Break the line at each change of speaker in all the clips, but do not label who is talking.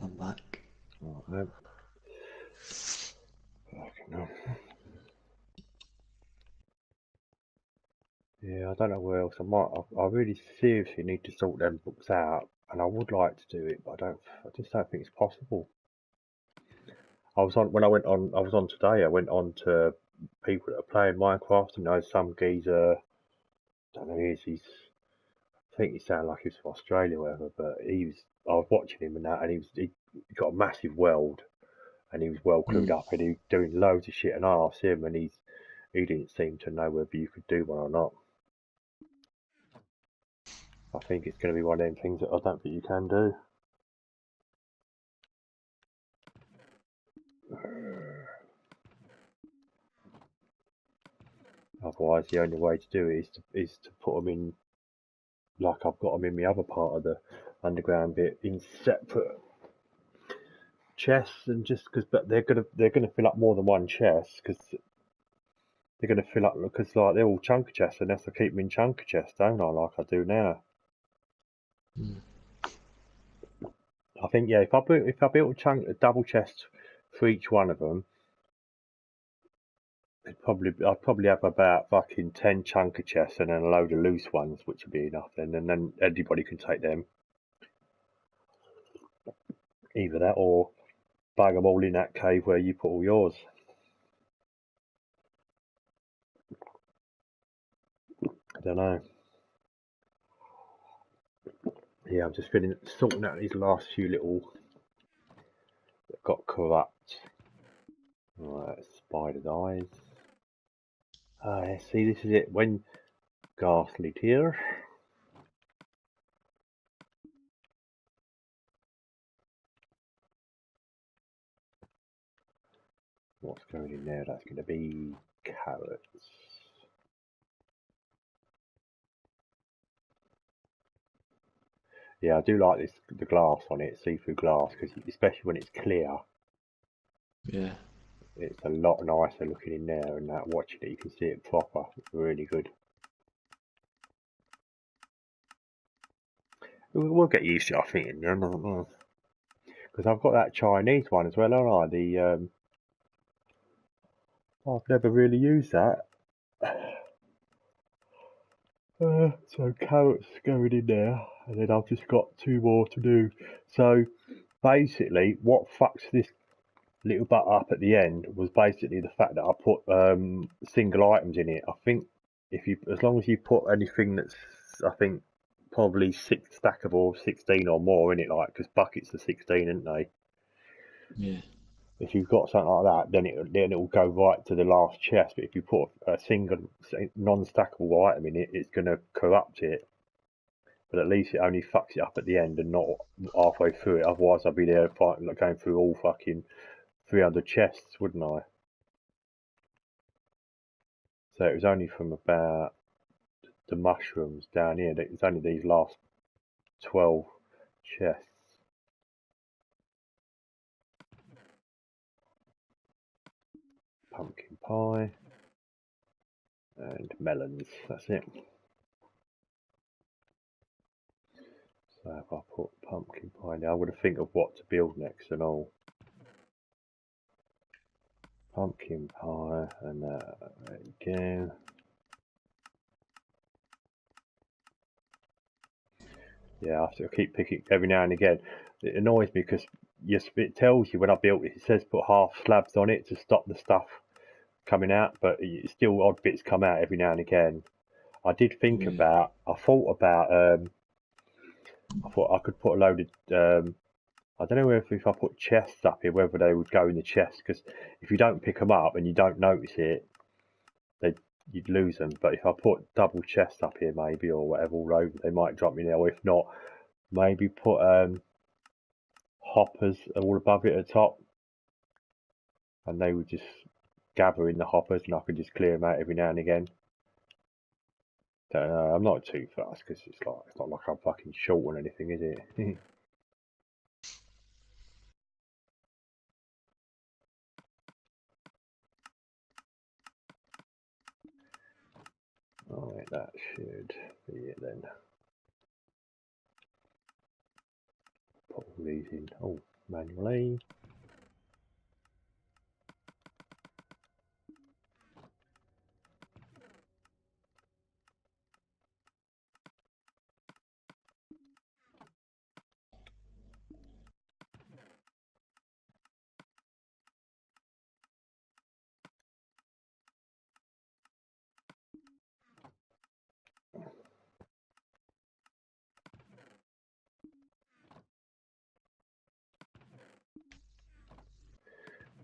I'm back.
Right then. Fucking hell. Yeah, I don't know where else. I really seriously need to sort them books out, and I would like to do it, but I just don't think it's possible. I was on today. I went on to people that are playing Minecraft, and there's some geezer. I don't know, I think he sounded like he was from Australia or whatever, but I was watching him and that, and he got a massive world, and he was well clued
Mm.
up, and he was doing loads of shit, and I asked him, and he didn't seem to know whether you could do one or not. I think it's going to be one of them things that I don't think you can do. Otherwise, the only way to do it is to put them in, like I've got them in the other part of the underground bit, in separate chests, and but they're gonna fill up more than one chest, because they're gonna fill up, because like they're all chunker chests, unless I keep them in chunker chests, don't I, like I do now.
Mm.
I think, yeah, if I built a double chest for each one of them, I'd probably have about fucking 10 chunker chests and then a load of loose ones, which would be enough then, and then anybody can take them. Either that or bag them all in that cave where you put all yours. I don't know. Yeah, I'm just sorting out these last few little that got corrupt. Right, spider's eyes. Yeah, see, this is it. When Ghastly Tear. What's going in there? That's going to be carrots. Yeah, I do like the glass on it, see-through glass, because especially when it's clear,
Yeah.
it's a lot nicer looking in there, and that watching it, you can see it proper. It's really good. We'll get used to it, I think, because I've got that Chinese one as well, haven't I? I've never really used that. So carrots going in there, and then I've just got two more to do. So basically, what fucks this little butt up at the end was basically the fact that I put single items in it. I think as long as you put anything that's, I think, probably six stackable, 16 or more in it, like, because buckets are 16, aren't they?
Yeah.
If you've got something like that, then it will go right to the last chest. But if you put a single non-stackable item in it, it's going to corrupt it. But at least it only fucks it up at the end and not halfway through it. Otherwise, I'd be there fighting, like, going through all fucking 300 chests, wouldn't I? So it was only from about the mushrooms down here. It's only these last 12 chests. Pumpkin pie and melons. That's it. So if I put pumpkin pie now, I'm going to think of what to build next and all. Pumpkin pie and again. Yeah, I have to keep picking every now and again. It annoys me because it tells you when I built it, it says put half slabs on it to stop the stuff coming out, but still odd bits come out every now and again. I did think
Yeah.
about, I thought I could put a load of, I don't know if I put chests up here, whether they would go in the chest, because if you don't pick them up and you don't notice it, you'd lose them. But if I put double chests up here, maybe, or whatever, all over, they might drop me there. Or if not, maybe put hoppers all above it at the top, and they would just gather in the hoppers, and I could just clear them out every now and again. Don't know, I'm not too fast because it's not like I'm fucking short or anything, is it? Alright, that should be it then. Put all these in. Oh, manually.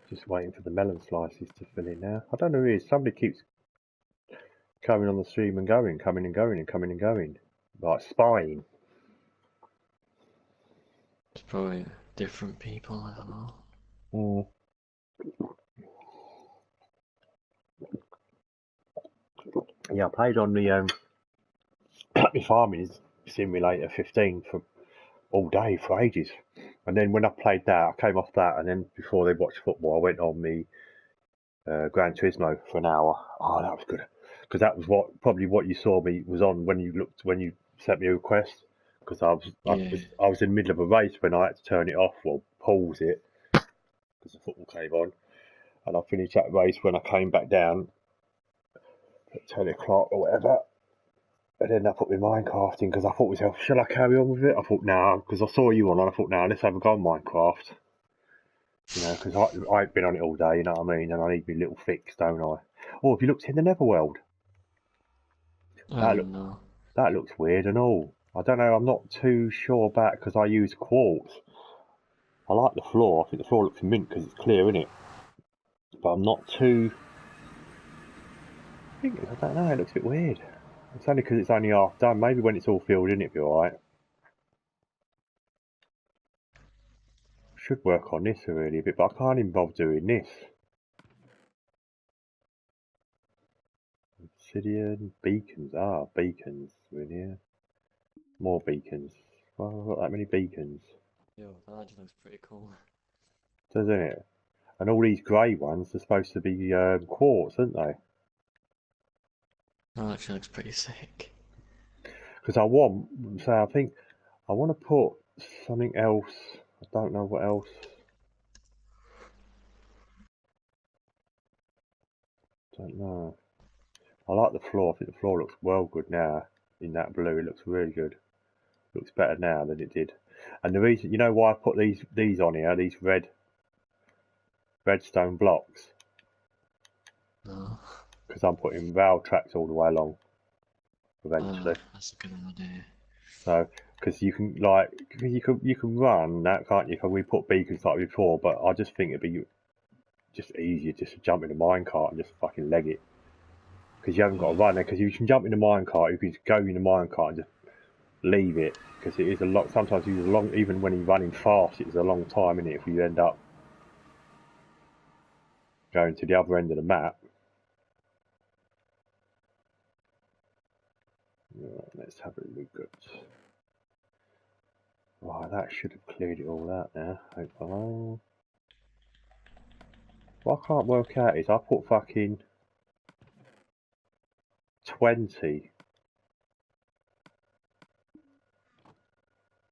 Just waiting for the melon slices to fill in now. I don't know who it is. Somebody keeps coming on the stream and going, coming and going and coming and going. Like spying.
It's probably different people, I don't know.
Yeah, I played on the my farming simulator 15 for all day for ages. And then when I played that, I came off that, and then before they watched football, I went on the Gran Turismo for an hour. Oh, that was good, because that was probably what you saw me was on when you sent me a request. Because
Yeah.
I was in the middle of a race when I had to turn it off or pause it because the football came on, and I finished that race when I came back down at 10 o'clock or whatever. And then I put my Minecraft in because I thought to myself, shall I carry on with it? I thought, nah, because I saw you on, and I thought, nah, let's have a go on Minecraft. You know, because I ain't been on it all day, you know what I mean? And I need my little fix, don't I? Oh, have you looked in the Netherworld?
No.
That looks weird and all. I don't know, I'm not too sure about because I use quartz. I like the floor. I think the floor looks mint because it's clear, innit? But I'm not too... I don't know, it looks a bit weird. It's only because it's only half done. Maybe when it's all filled in, it'll be alright. Should work on this really a bit, but I can't even bother doing this. Obsidian, beacons. Ah, beacons. We're in here. More beacons. Well, I've got that many beacons.
Yo, that actually looks pretty cool.
Doesn't it? And all these grey ones are supposed to be quartz, aren't they?
That actually looks pretty sick.
Because I think I want to put something else. I don't know what else. Don't know. I like the floor. I think the floor looks well good now in that blue. It looks really good. Looks better now than it did. And the reason, you know why I put these on here, these redstone blocks,
No.
because I'm putting rail tracks all the way along eventually.
That's a good idea.
So, because you can run that, can't you? Because we put beacons like before, but I just think it'd be just easier just to jump in a minecart and just fucking leg it. Because you haven't got to run there. Because you can jump in the minecart, you can just go in the minecart and just leave it. Because it is a lot. Sometimes it's a long, even when you're running fast, it's a long time, isn't it? If you end up going to the other end of the map. Right, let's have a look at. Right, that should have cleared it all out now. Hopefully. What I can't work out is I put fucking 20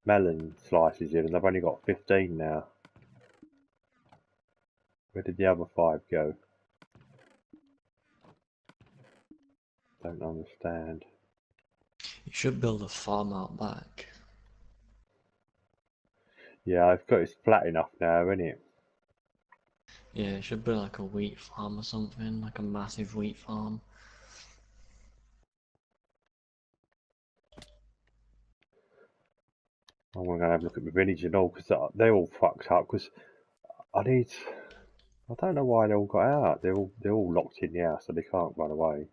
melon slices in and I've only got 15 now. Where did the other 5 go? Don't understand.
You should build a farm out back.
Yeah, I've got it's flat enough now, isn't it?
Yeah, it should be like a wheat farm or something, like a massive wheat farm.
I'm going to have a look at my village and all because they're all fucked up. Because I don't know why they all got out. They're all locked in the house so they can't run away.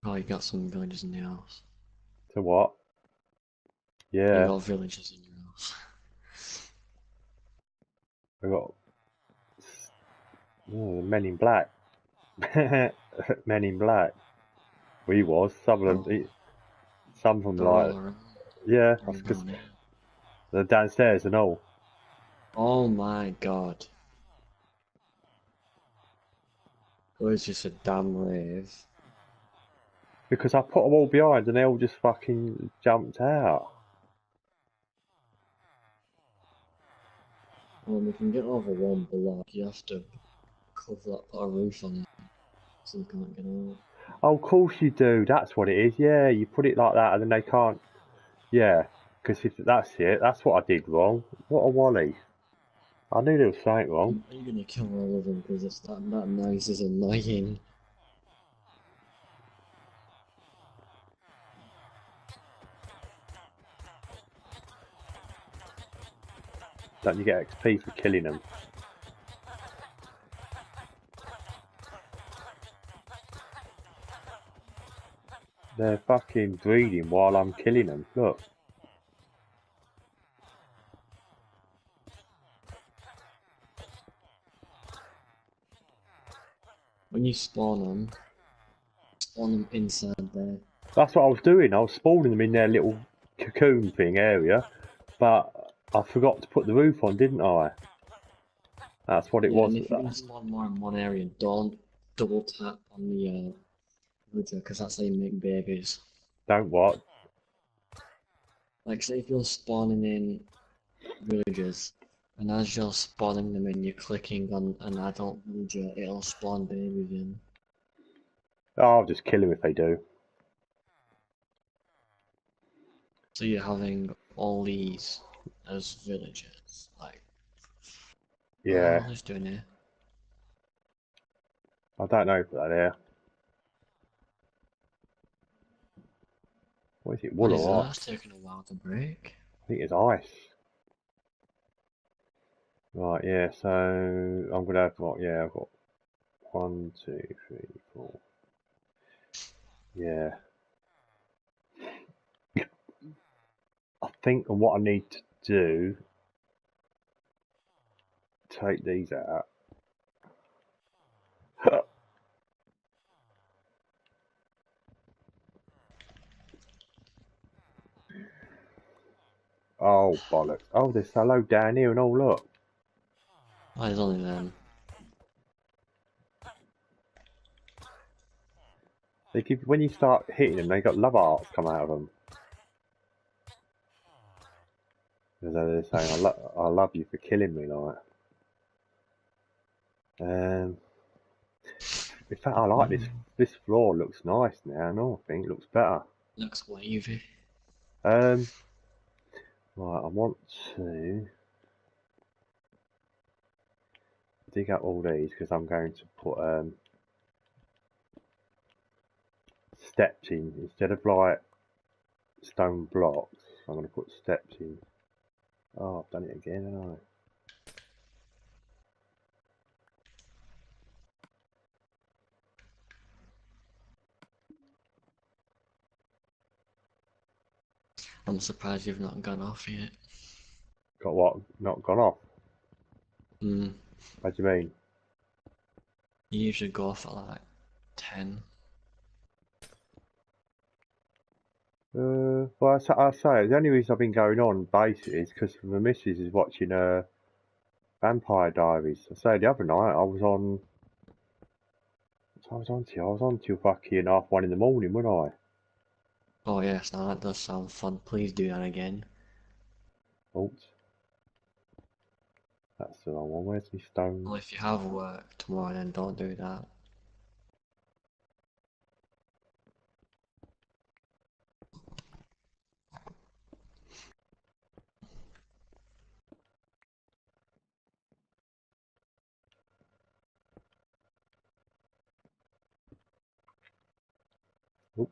Oh, you got some villages in the house.
So what?
You
Yeah,
got villages in your house.
I got Men in Black. Men in Black. We was some of
Oh,
them. Some of them
they're all
like
around.
yeah,
They're
that's
all
because
down here.
they're downstairs and all.
Oh my god. It was just a damn rave.
Because I put them all behind and they all just fucking jumped out.
Well, we can get over one block. You have to cover that, put a roof on it, so you can't get out.
Oh, of course you do. That's what it is. Yeah, you put it like that, and then they can't. Yeah, because if that's it, that's what I did wrong. What a wally! I knew there was something wrong.
Are you gonna kill all of them because it's that noise is annoying?
Don't you get XP for killing them? They're fucking breeding while I'm killing them. Look.
When you spawn them inside there.
That's what I was doing. I was spawning them in their little cocoon thing area, but I forgot to put the roof on, didn't I? That's what it
Yeah,
was.
and if you're gonna spawn more in one area, don't double tap on the villager, because that's how you make babies.
Don't what?
Like, say if you're spawning in villagers, and as you're spawning them in, you're clicking on an adult villager, it'll spawn babies in.
Oh, I'll just kill them if they do.
So you're having all these as villagers. Like, what the
Yeah.
hell is doing here?
I don't know for that there. What is it?
What
Wool
is
or
that?
what?
It's taking a while to break.
I think it's ice. Right, yeah, so I'm gonna have what? Yeah, I've got 1, 2, 3, 4. Yeah. I think and what I need to do, take these out. Oh, bollocks. Oh, there's so low down here and oh, look.
Oh, there's only them.
They give, when you start hitting them, they got love arts come out of them. As though they're saying, I love you for killing me, like. In fact, I like this. This floor looks nice now. No, I think it looks better.
Looks wavy.
Um, right, I want to dig up all these because I'm going to put steps in instead of like stone blocks. I'm going to put steps in. Oh, I've done it again, haven't I?
I'm surprised you've not gone off yet.
Got what? Not gone off?
Hmm.
What do you mean?
You usually go off at like 10.
Well, I say the only reason I've been going on basically is because my missus is watching Vampire Diaries. I say the other night I was on. I was on till fucking 1:30 in the morning, wasn't
Oh yes, now that does sound fun. Please do that again.
I? Oops, that's the wrong one. Where's my stone?
Well, if you have work tomorrow, then don't do that.
Oops.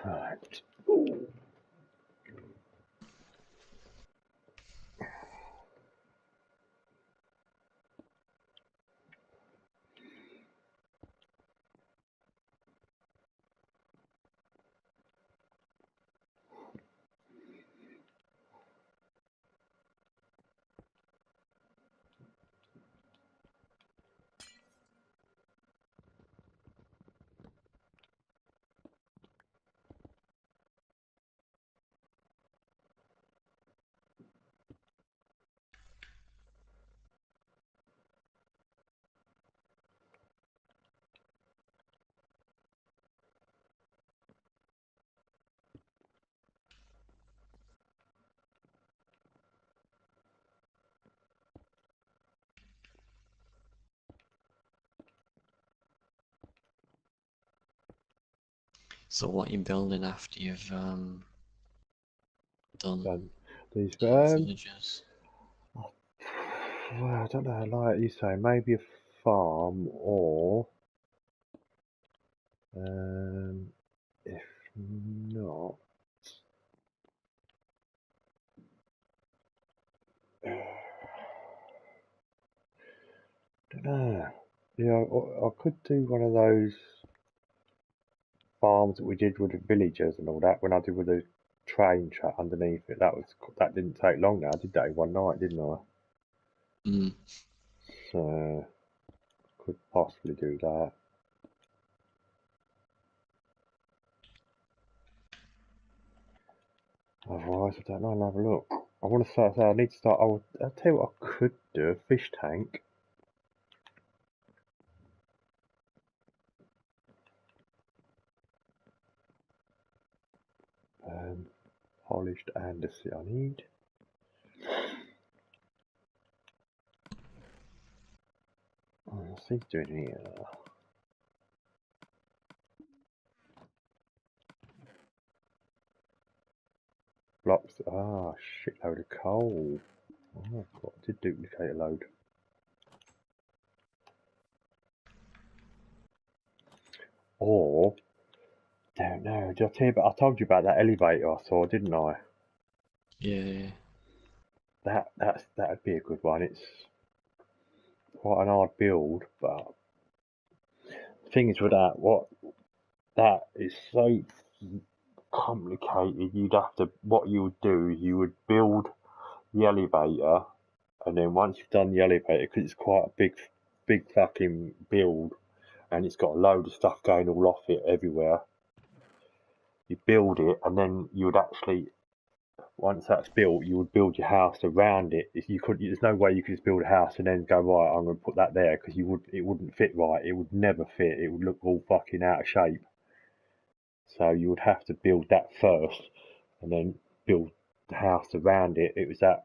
Right.
So what you building after you've done
Done these.
the villages?
Well, I don't know. Like you say, maybe a farm, or if not, don't know. Yeah, I could do one of those farms that we did with the villagers and all that when I did with the train track underneath it. That didn't take long. Now I did that in one night, didn't I?
Mm.
So could possibly do that. Otherwise, I don't know. I'll have a look. I want to start. I need to start. I'll tell you what I could do: a fish tank. Polished andesite. I need. What's he doing here? Blocks. Shitload of coal. Oh, God, I did duplicate a load. Or, don't know. Did I tell you about? I told you about that elevator I saw, didn't I?
Yeah.
That'd be a good one. It's quite an hard build, but the thing is with that is so complicated. What you would do is you would build the elevator, and then once you've done the elevator, because it's quite a big fucking build, and it's got a load of stuff going all off it everywhere. You build it, and then you would actually, once that's built, you would build your house around it. There's no way you could just build a house and then go, right, I'm going to put that there, because it wouldn't fit right. It would never fit. It would look all fucking out of shape. So you would have to build that first, and then build the house around it. It was that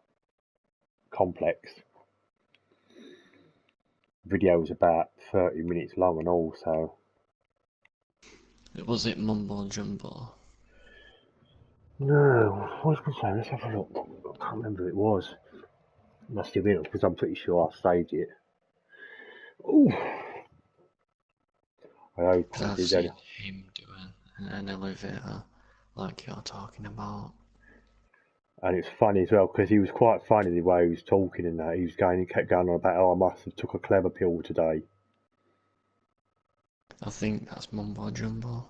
complex. Video was about 30 minutes long and all, so.
Was it Mumbo Jumbo?
No, what was I saying? Let's have a look. I can't remember who it was. Must have been, because I'm pretty sure I saved it. Ooh, I hope
Because
I
I've
did that.
seen him doing an elevator like you're talking about.
And it's funny as well, because he was quite funny the way he was talking and that. He kept going on about, oh, I must have took a clever pill today.
I think that's Mumbo Jumbo.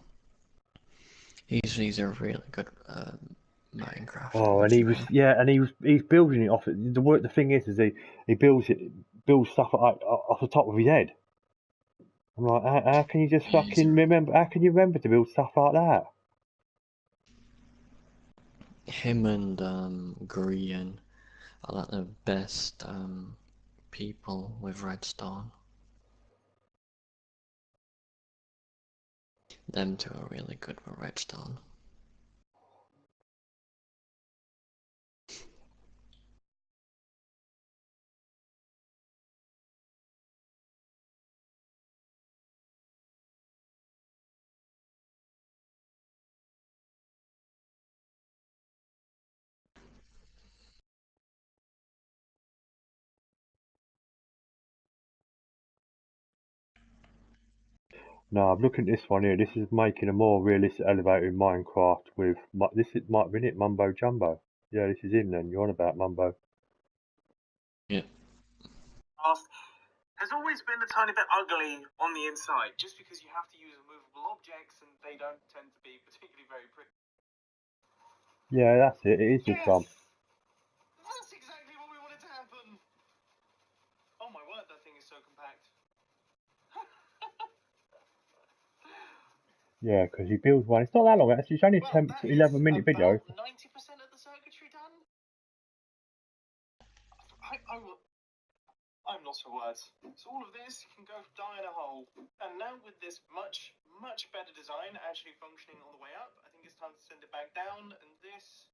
He's a really good Minecraft
Oh, and
YouTuber.
he's building it off. The thing is he builds stuff off the top of his head. I'm like, how can you just
Yeah,
fucking remember? How can you remember to build stuff like that?
him and Grian are like the best people with redstone. Them two are really good with redstone.
No, I'm looking at this one here. This is making a more realistic elevator in Minecraft with this. It might have been it, Mumbo Jumbo. Yeah, this is in. Then you're on about Mumbo.
Yeah.
Has always been a tiny bit ugly on the inside, just because you have to use removable objects and they don't tend to be particularly very pretty.
Yeah, that's it. It is this one.
That's exactly what we wanted to happen. Oh my word, that thing is so compact.
Yeah, because he builds one. It's not that long. Actually, it's only a 10 to 11-minute video.
90% of the circuitry done. I'm lost for words. So all of this can go die in a hole. And now with this much better design actually functioning on the way up, I think it's time to send it back down. And this.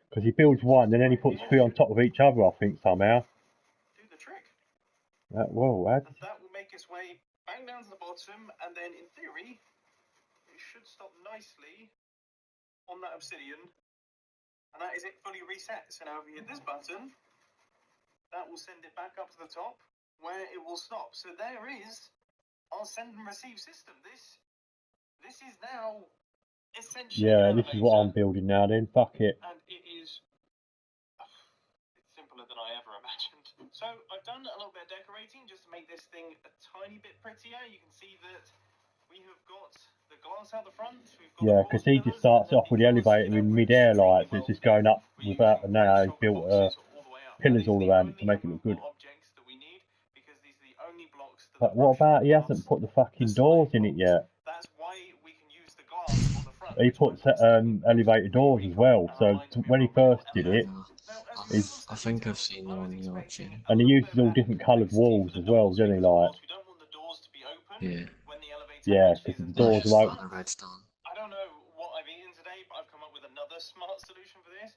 Because he builds one, and then he puts three on top of each other. I think somehow.
Do the trick.
Whoa,
that will make its way back down to the bottom, and then in theory, it should stop nicely on that obsidian. And that is it fully reset. So now if you hit this button, that will send it back up to the top where it will stop. So there is our send and receive system. This is now essentially
this is what I'm building now then. Fuck it.
And it is it's simpler than I ever imagined. So I've done a little bit of decorating just to make this thing a tiny bit prettier. You can see that we have got the glass out the front.
Because he just starts off with the elevator in mid-air lights. It's just going up without, and now he's built pillars all around it to make it look good. But what about, he hasn't put the fucking doors in it yet. He puts elevator doors as well, so when he first did it,
I think I've seen them on the auction.
And he uses all different coloured walls as well, doesn't he, like?
Yeah.
Yeah, because the doors are open.
I don't know what I've eaten today, but I've come up with another smart solution for this,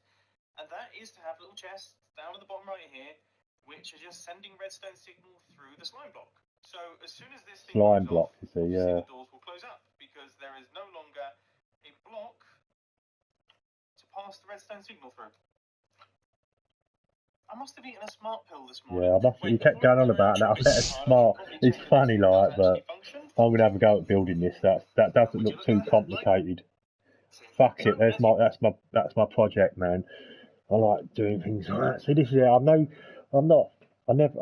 and that is to have little chests down at the bottom right here, which are just sending redstone signal through the slime block. So as soon as this thing
slime block, you see, yeah.
The doors will close up because there is no longer a block to pass the redstone signal through. I must have eaten a smart pill this morning.
Yeah, you kept going on about that. I bet it's smart. It's funny, like, but I'm gonna have a go at building this. That doesn't look too complicated. Fuck it. That's my project, man. I like doing things like that. See, this is it. I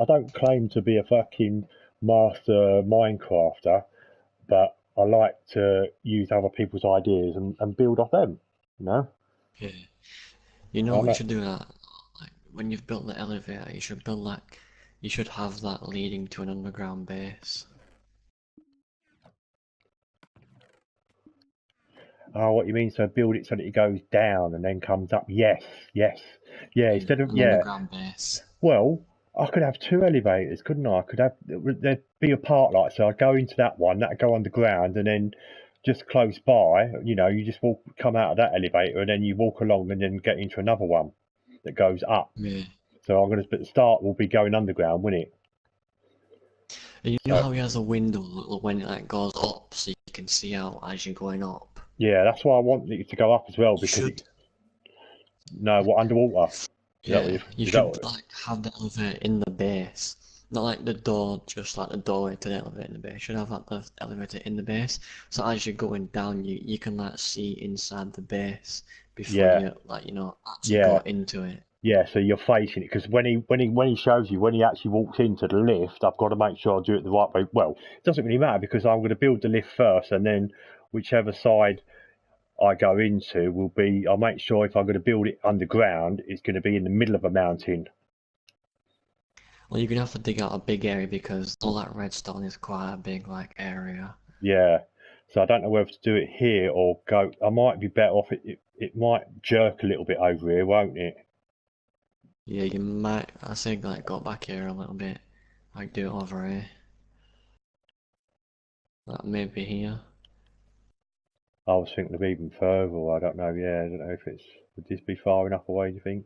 don't claim to be a fucking master Minecrafter, but I like to use other people's ideas and build off them. You know.
Yeah. You know what you should do that. When you've built the elevator, you should have that leading to an underground base.
Oh, what you mean? So build it so that it goes down and then comes up. Yes. Instead of
underground base.
Well, I could have two elevators, couldn't I? There'd be a part like so. I'd go into that one, that'd go underground, and then just close by. You know, you just come out of that elevator, and then you walk along, and then get into another one that goes up.
Yeah.
So the start will be going underground, won't it?
And you know how he has a window when it goes up, so you can see out as you're going up.
Yeah, that's why I want it to go up as well because underwater.
Yeah, you should have the elevator in the base, not like the door, just like the doorway to the elevator in the base. You should have like the elevator in the base, so as you're going down, you can like see inside the base before you actually go into it.
Yeah, so you're facing it because when he shows you when he actually walks into the lift, I've got to make sure I do it the right way. Well, it doesn't really matter because I'm going to build the lift first, and then whichever side I go into I'll make sure if I'm going to build it underground, it's going to be in the middle of a mountain.
Well, you're going to have to dig out a big area because all that redstone is quite a big area.
Yeah, so I don't know whether to do it here or go. I might be better off. It might jerk a little bit over here, won't it?
Yeah, you might. I think go back here a little bit. Do it over here. Maybe here.
I was thinking of even further. I don't know. Yeah, I don't know if would this be far enough away? Do you think?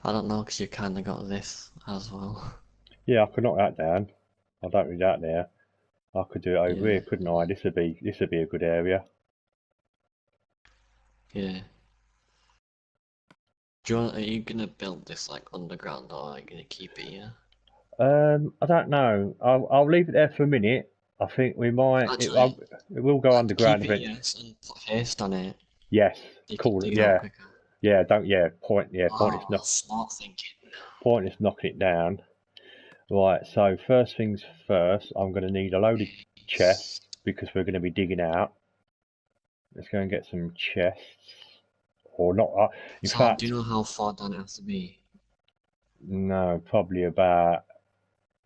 I don't know because you kind of got this as well.
Yeah, I could knock that down. I don't need that there. I could do it over here, couldn't I? This would be a good area.
Yeah. Are you gonna build this underground or are you gonna keep it here?
I don't know. I'll leave it there for a minute I think we might.
Actually,
It will go
like,
underground
keep it
eventually.
yes and put haste on it.
Yes,
You can
cool.
dig it out
Yeah,
quicker.
yeah. Don't. Yeah, pointless.
Oh, smart thinking.
Pointless knocking it down. Right. So first things first, I'm going to need a load of chests because we're going to be digging out. Let's go and get some chests, or not. In
So, do
fact,
you know how far down it has to be?
no, probably about.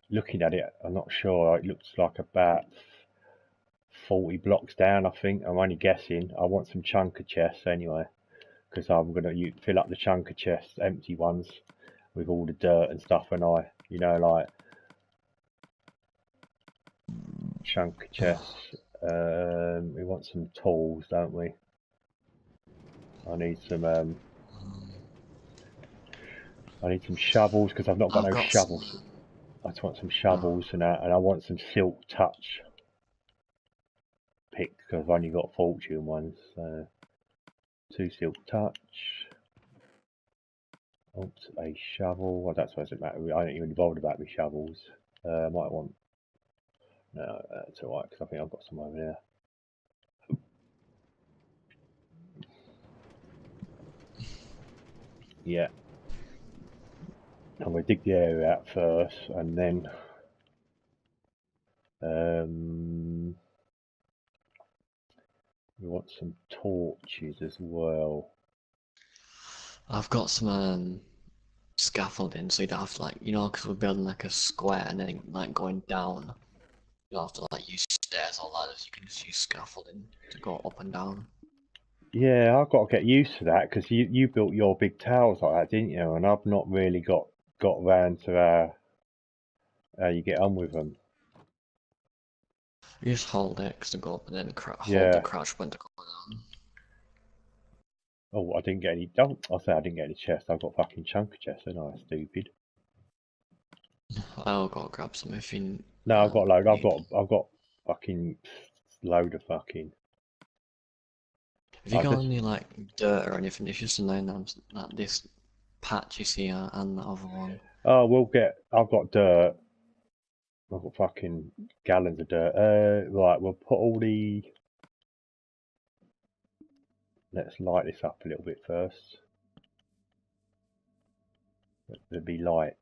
Looking at it, I'm not sure. It looks like about 40 blocks down, I think. I'm only guessing. I want some chunker chests anyway, because I'm going to fill up the chunker chests, empty ones, with all the dirt and stuff, and like chunker chests. We want some tools, don't we? I need some shovels because I've not got no shovels.
Some.
I just want some shovels and I want some silk touch picks because I've only got fortune ones. So 2 silk touch. Oops, a shovel. Well, that's what it matter. I ain't even bothered about my shovels. I might want. No, that's alright because I think I've got some over there. Yeah. I'm going to dig the area out first and then we want some torches as well.
I've got some scaffolding, so you don't have to like, because we're building like a square and then like going down. You don't have to like use stairs or ladders. You can just use scaffolding to go up and down.
Yeah, I've got to get used to that because you built your big towers like that, didn't you? And I've not really got round to how you get on with them.
You just hold X to go up and then hold the
Yeah.
crouch button to go down.
Oh, I didn't get any. Oh, I say I didn't get any chests. I've got fucking chunker chests, ain't I? Stupid.
I'll go grab some if you.
No, I've got a load.
need.
I've got fucking load of fucking.
If you got any like dirt or anything, it's just a name that this patch you see and the other one.
Oh, I've got dirt. I've got fucking gallons of dirt. Right, we'll put all the. Let's light this up a little bit first. Let there be light.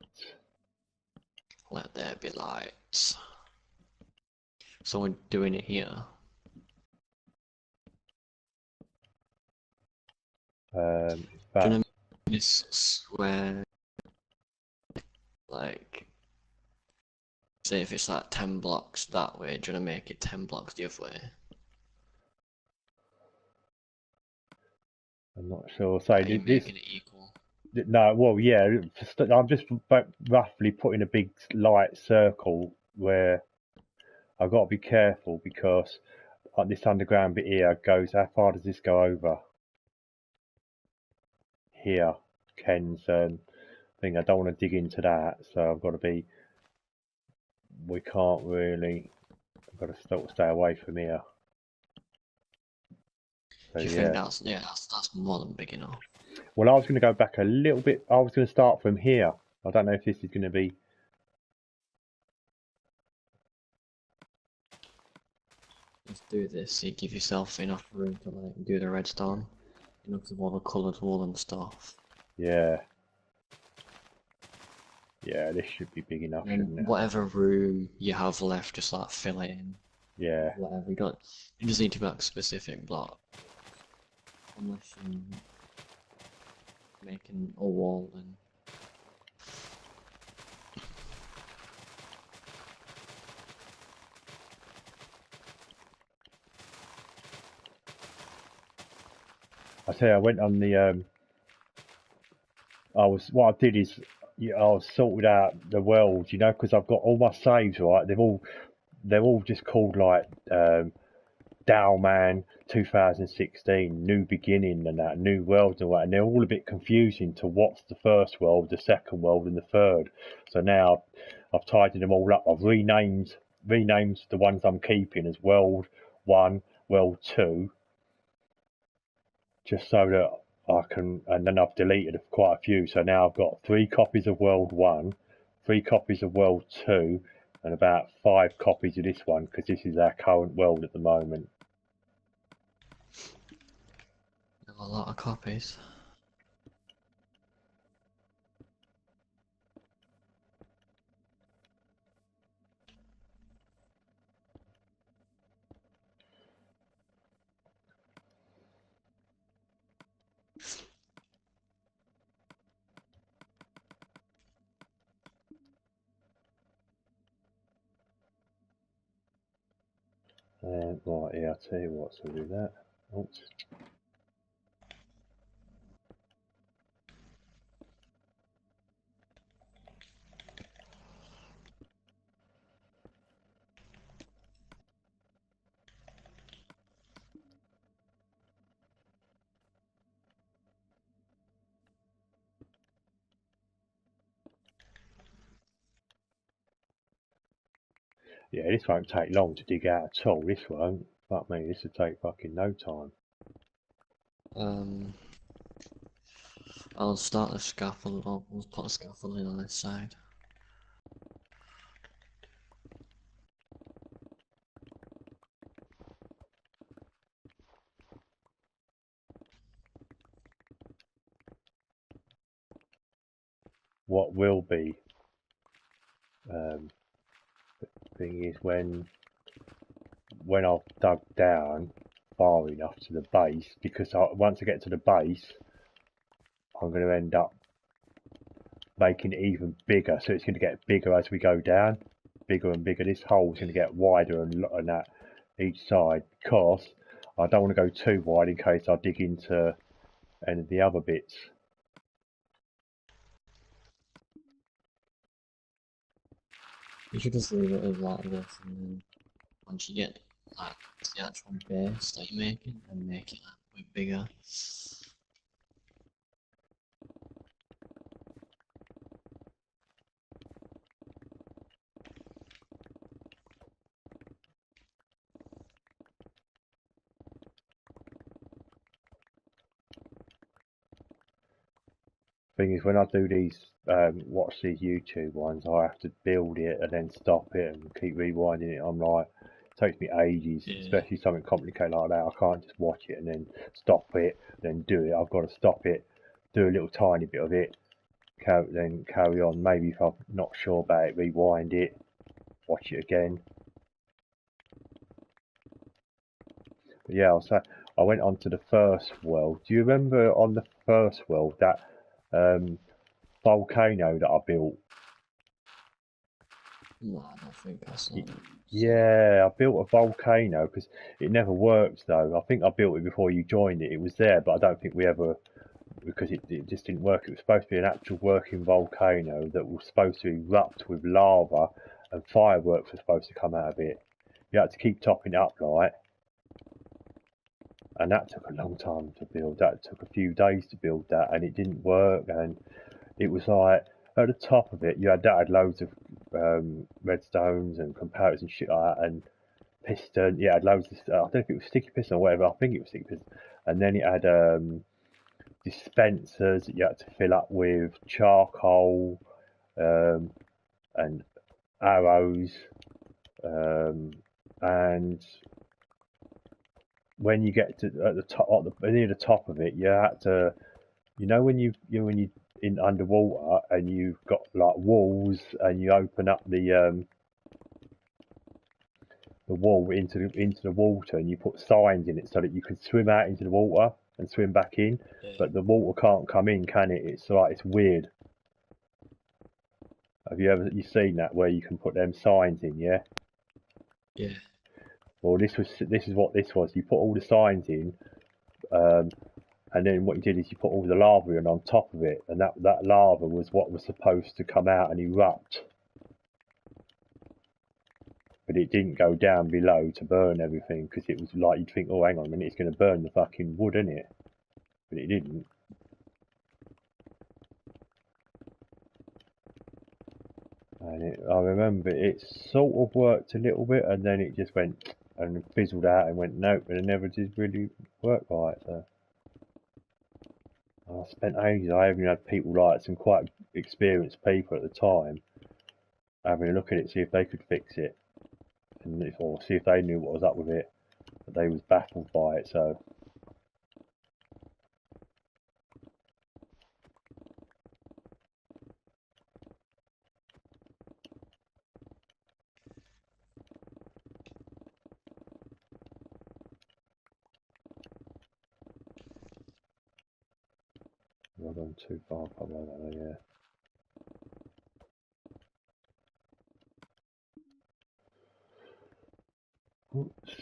Let there be lights. So we're doing it here.
It's
Do you
about.
know this square? Like, say if it's like 10 blocks that way, do you want to make it 10 blocks the other way?
I'm not sure. Say
Are you
this.
making it equal?
No, well, yeah. I'm just roughly putting a big light circle where I've got to be careful because this underground bit here goes. How far does this go over? Here, Ken's thing. I don't want to dig into that, so I've got to be. We can't really. I've got to still stay away from here. So,
Do you think that's more than big enough?
Well, I was going to go back a little bit. I was going to start from here. I don't know if this is going to be.
Let's do this so you give yourself enough room to like do the redstone. Enough of all the coloured wool and stuff.
Yeah. Yeah, this should be big enough, shouldn't it?
Whatever room you have left, just like fill it in.
Yeah.
Whatever, you just need to make a specific block. Unless you're making a wall then.
I tell you, I went on the what I did is I was sorted out the world, because I've got all my saves right. They're all just called like Dowman 2016, New Beginning and that, New World and what, and they're all a bit confusing to what's the first world, the second world, and the third. So now I've tidied them all up. I've renamed the ones I'm keeping as World 1, World 2, just so that I can, and then I've deleted quite a few. So now I've got 3 copies of World 1, 3 copies of World 2, and about 5 copies of this one, because this is our current world at the moment.
There are a lot of copies.
Right, here, I'll tell you what, so we'll do that. Oops. Yeah, this won't take long to dig out at all, this won't. Fuck me, this will take fucking no time.
I'll start a scaffold. We'll put a scaffolding on this side.
What will be, thing is when I've dug down far enough to the base, because once I get to the base, I'm going to end up making it even bigger, so it's going to get bigger as we go down, bigger and bigger. This hole's going to get wider and that each side, because I don't want to go too wide in case I dig into any of the other bits.
You should just leave it as like this, and then once you get like the actual base that you're making, and make it like a bit bigger.
Thing is, when I do these, watch these YouTube ones, I have to build it and then stop it and keep rewinding it. I'm like, it takes me ages,
Yeah.
especially something complicated like that. I can't just watch it and then stop it, then do it. I've got to stop it, do a little tiny bit of it, then carry on. Maybe if I'm not sure about it, rewind it, watch it again. But yeah, I went on to the first world. Do you remember on the first world that volcano that I built?
No, I don't think I saw it.
Yeah, I built a volcano because it never worked though. I think I built it before you joined it. It was there, but I don't think we ever, because it just didn't work. It was supposed to be an actual working volcano that was supposed to erupt with lava, and fireworks were supposed to come out of it. You had to keep topping it up, right? And that took a long time to build. That took a few days to build that, and it didn't work. And it was like at the top of it, you had loads of redstones and comparators and shit like that, and piston. Yeah, it had loads of. I don't know if it was sticky piston or whatever. I think it was sticky piston. And then it had dispensers that you had to fill up with charcoal and arrows, and when you get to at the top, near the top of it, you had to, when when you in underwater and you've got like walls and you open up the wall into the water and you put signs in it so that you can swim out into the water and swim back in,
Yeah.
but the water can't come in, can it? It's like it's weird. Have you seen that where you can put them signs in? Yeah.
Yeah.
Well, this is what this was. You put all the signs in, and then what you did is you put all the lava in on top of it, and that lava was what was supposed to come out and erupt. But it didn't go down below to burn everything, because it was like, you'd think, oh, hang on a minute, it's going to burn the fucking wood, isn't it? But it didn't. And I remember it sort of worked a little bit, and then it just went and fizzled out and went nope, and it never did really work right. So I spent ages. I even had people, like some quite experienced people at the time, having a look at it, see if they could fix it, or see if they knew what was up with it. But they was baffled by it, so. I've gone too far, probably, yeah. Oops.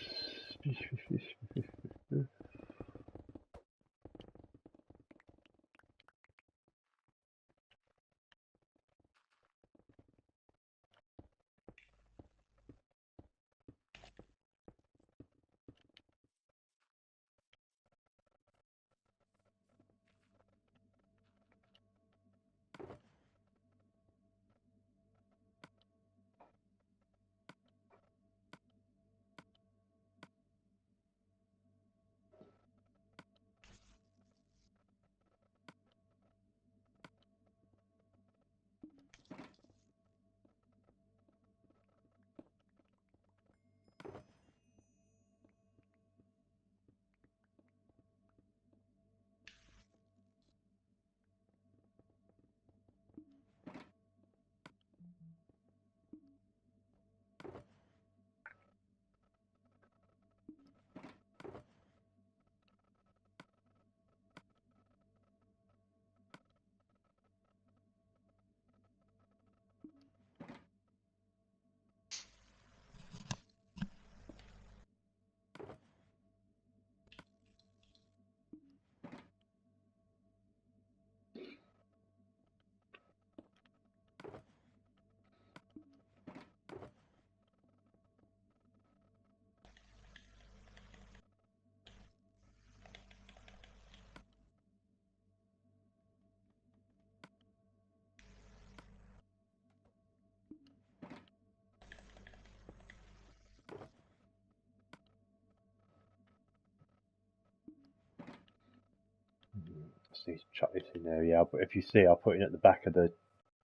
Just need to chuck this in there, yeah. But if you see, I'll put it at the back of the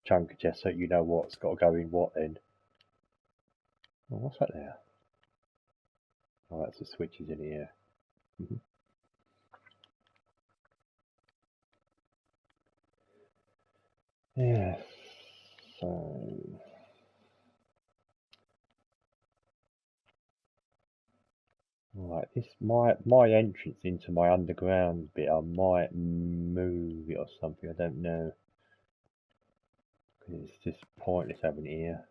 chunker just so you know what's got to go in what then. Oh, what's that there? Oh, that's the switches in here. Yeah. So. Right, this my entrance into my underground bit. I might move it or something. I don't know. 'Cause it's just pointless having it here.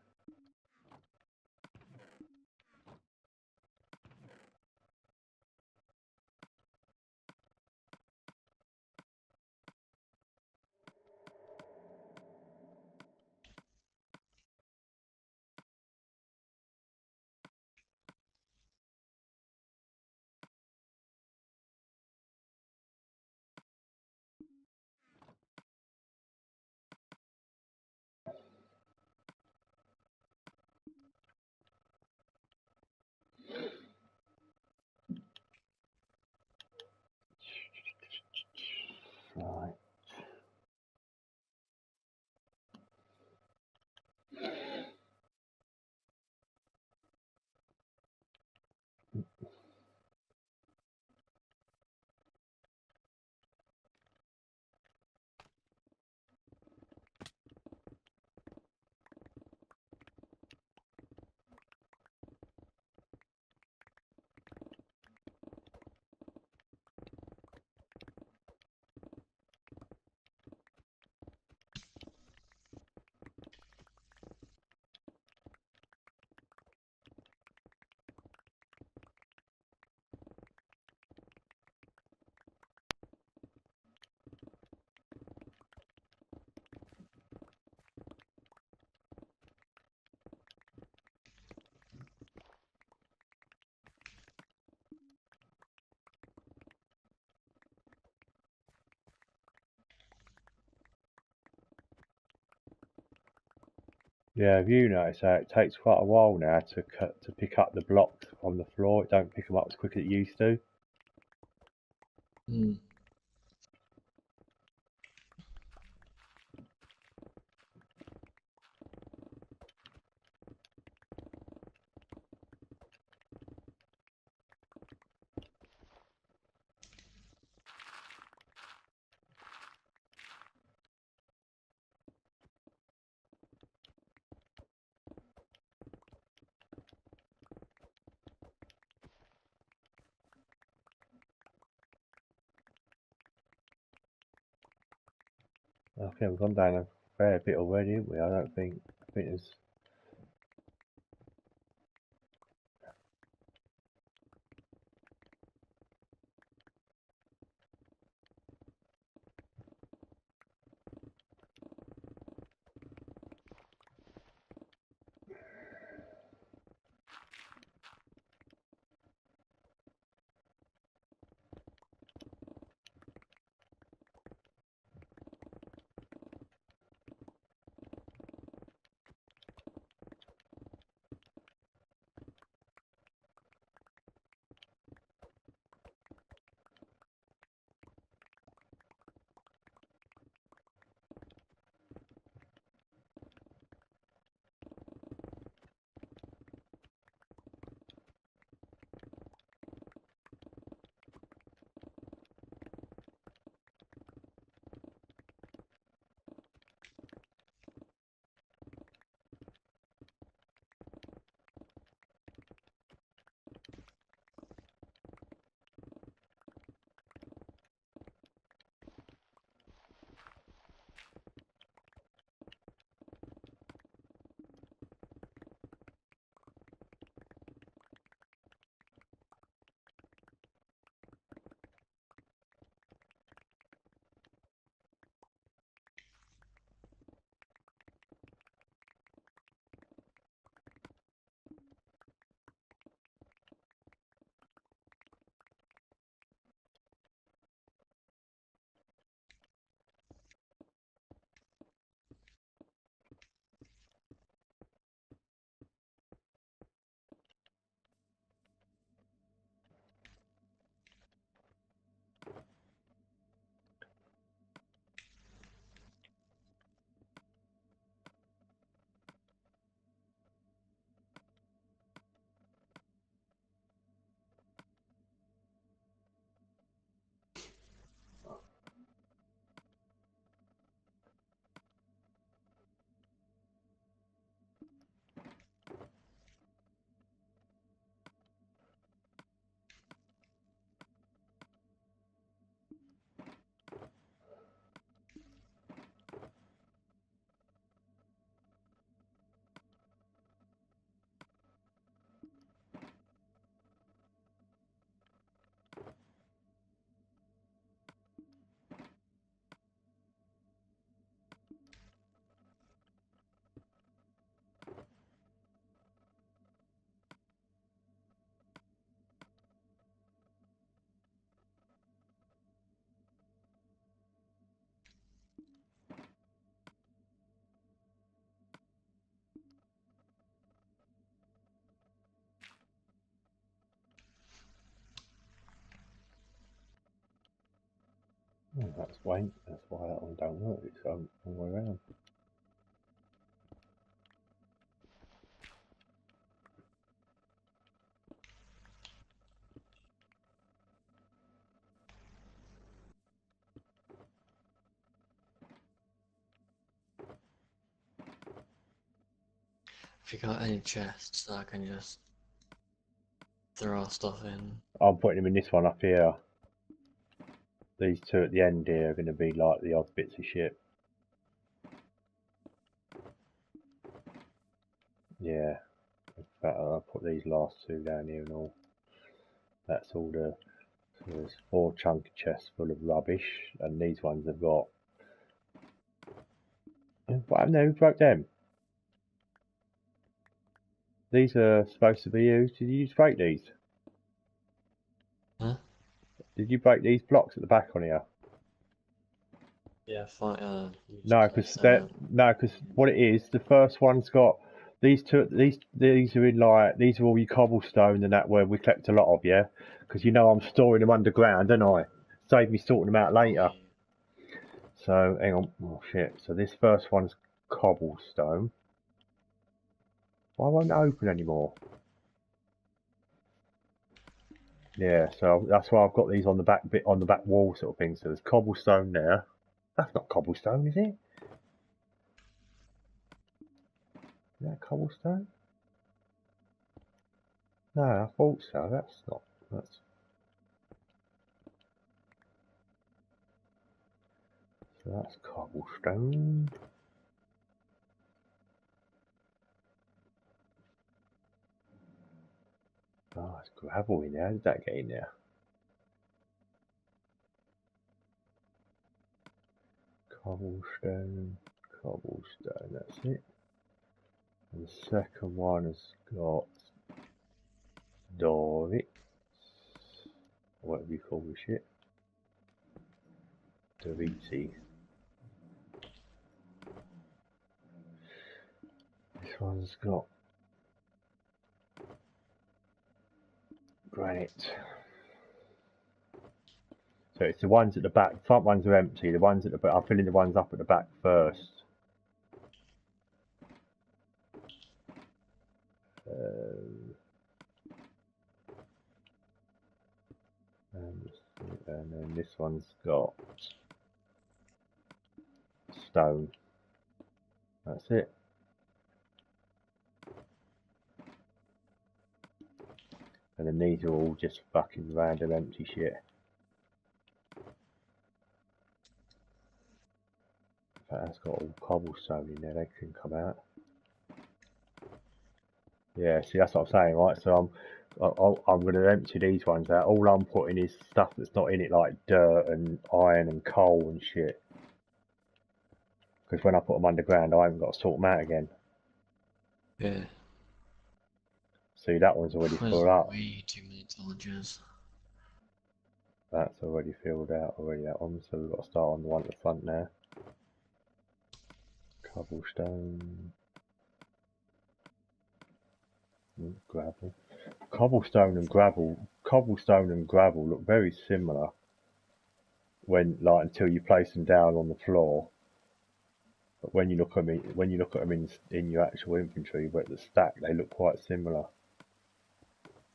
Right. Yeah, have you noticed how it takes quite a while now to pick up the blocks on the floor? It don't pick them up as quick as it used to.
Hmm.
I think we've gone down a fair bit already, haven't we? I think there's. Oh, that's why that one don't work. It's all the way around.
If you got any chests, I can just throw stuff in.
I'm putting them in this one up here. These two at the end here are going to be like the odd bits of shit. Yeah. In fact, I'll put these last two down here and all. That's all the. So there's 4 chunky chests full of rubbish, and these ones have got. What happened there? Who broke them? These are supposed to be used. Did you just break these?
Huh?
Did you break these blocks at the back on here?
Yeah, fine.
No, because what it is, the first one's got these two. These are in like these are all your cobblestone and that where we collect a lot of, yeah. Because you know I'm storing them underground, don't I? Save me sorting them out later. So hang on. Oh shit. So this first one's cobblestone. Why won't it open anymore? Yeah. So that's why I've got these on the back bit on the back wall sort of thing. So there's cobblestone there. That's not cobblestone, is it? Is that cobblestone? No, I thought so. That's not. That's so That's cobblestone. Oh, it's gravel in there. How did that get in there? Cobblestone, cobblestone, that's it. And the second one has got Dorits, whatever you call this shit. Doriti. This one's got granite. So it's the ones at the back. The front ones are empty. The ones at the back, I'm filling the ones up at the back first. And then this one's got stone. That's it. And then these are all just fucking random empty shit. That's got all cobblestone in there, they can come out. Yeah, see that's what I'm saying, right? So I'm going to empty these ones out. All I'm putting is stuff that's not in it, like dirt and iron and coal and shit. Because when I put them underground, I haven't got to sort them out again.
Yeah.
See, that one's already
There's
filled up.
way too many villages.
That's already filled out already, that one. So we've got to start on the one at the front now. Cobblestone. Gravel. Cobblestone and gravel look very similar when, like, until you place them down on the floor. But when you look at them in your actual inventory, but the stack, they look quite similar.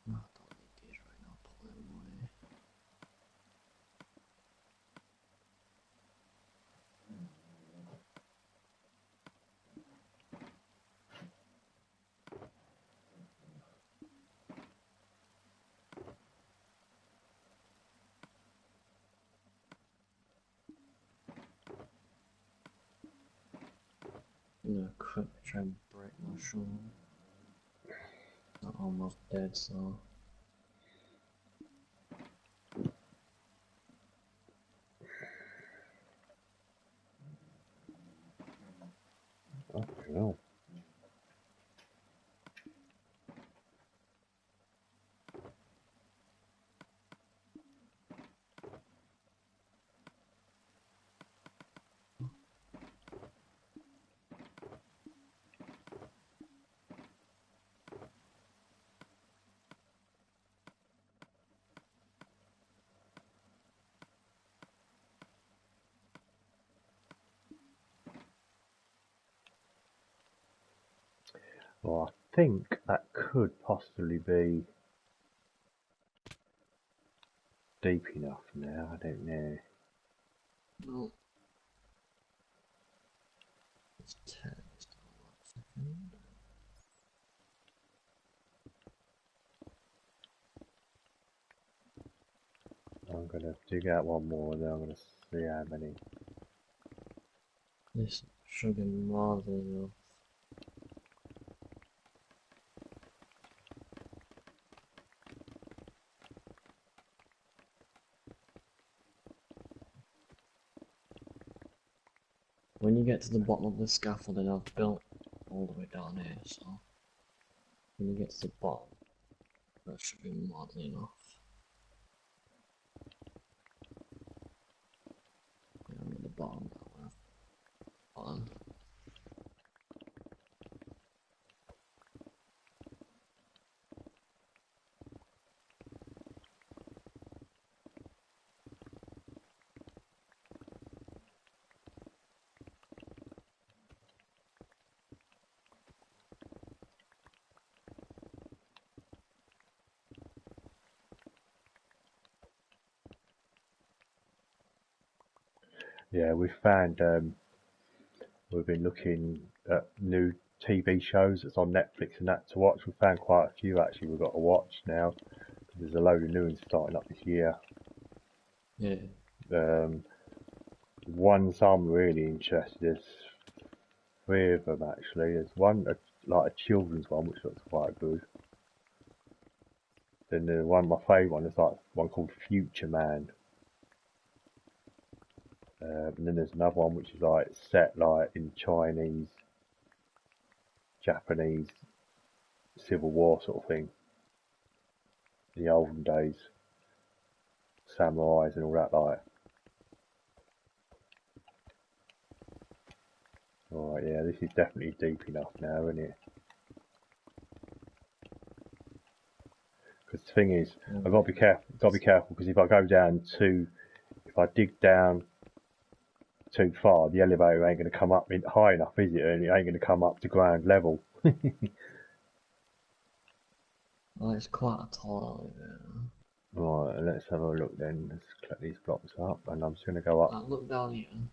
I don't need these right now, pull them away. I'm gonna quick try and break my shoulder. I'm almost dead, so.
Oh, no. Well, I think that could possibly be deep enough now, I don't know.
No. It's 10. Just hold on a second.
I'm going to dig out one more and then I'm going to see how many.
This should be more than enough. When you get to the bottom of the scaffolding, I've built all the way down here, so when you get to the bottom, that should be more than enough. Yeah, I'm at the bottom now. Bottom.
Yeah, we've found, we've been looking at new TV shows that's on Netflix and that to watch. We've found quite a few actually we've got to watch now. There's a load of new ones starting up this year.
Yeah.
ones I'm really interested in. There's three of them actually. There's one like a children's one which looks quite good. Then the one, my favourite one, is like one called Future Man. And then there's another one which is like set like in Chinese, Japanese, Civil War sort of thing. In the olden days, samurais and all that like. Alright, yeah, this is definitely deep enough now, isn't it? Because the thing is, I've got to be careful, because if I go down if I dig down too far, the elevator ain't going to come up high enough, is it? And it ain't going to come up to ground level.
Well, it's quite a tall elevator.
Right, let's have a look then. Let's collect these blocks up, and I'm just going to go up.
Look down here.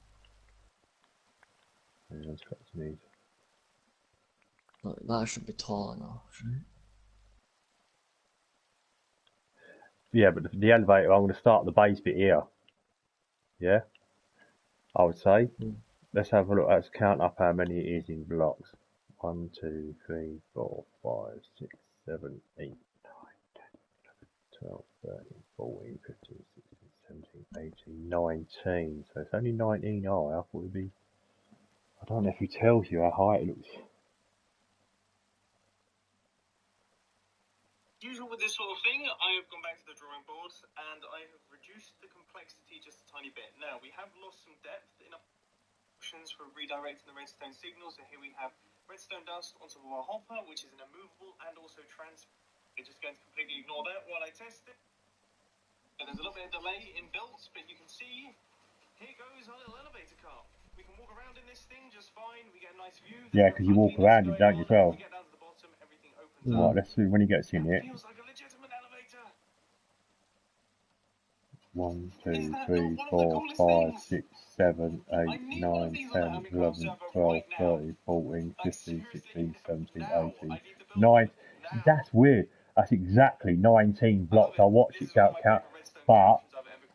Look, that should be tall enough, shouldn't it?
Yeah, but the elevator, I'm going to start the base bit here. Yeah? I would say. Let's have a look. Let's count up how many it is in blocks. 1, 2, 3, 4, 5, 6, 7, 8, 9, 10, 11, 12, 13, 14, 15, 16, 17, 18, 19. So it's only 19 high. I thought it'd be... I don't know if it tells you how high it looks.
Usual with this sort of thing, I have gone back to the drawing board and I have reduced the complexity just a tiny bit. Now, we have lost some depth in options for redirecting the redstone signal. So here we have redstone dust on top of our hopper, which is an immovable and also We're just going to completely ignore that while I test it. So there's a little bit of delay in builds, but you can see here goes our little elevator car. We can walk around in this thing just fine. We get a nice view.
Yeah, because you walk around it, don't you, as well?
We get down to the bottom, everything opens up.
Right, let's see when he gets in it.
Feels like a legitimate elevator.
1, 2, 3, 4, 5, 6, 7, 8, 9, 10, 11, 12, 13, 14, 15, 16, 17, 18, 9. That's weird. That's exactly 19 blocks. I watched it count, but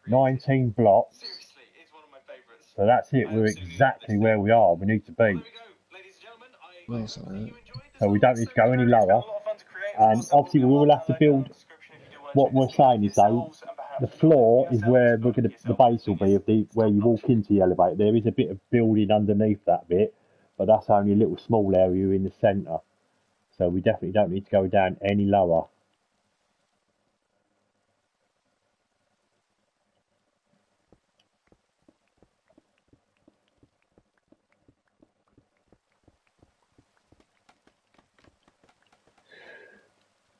19 blocks. So that's it. We're exactly where we are. We need to be. So we don't need to go any lower. And obviously we will have to build. What we're saying is though, the floor is where the base will be where you walk into the elevator. There is a bit of building underneath that bit, but that's only a little small area in the centre. So we definitely don't need to go down any lower.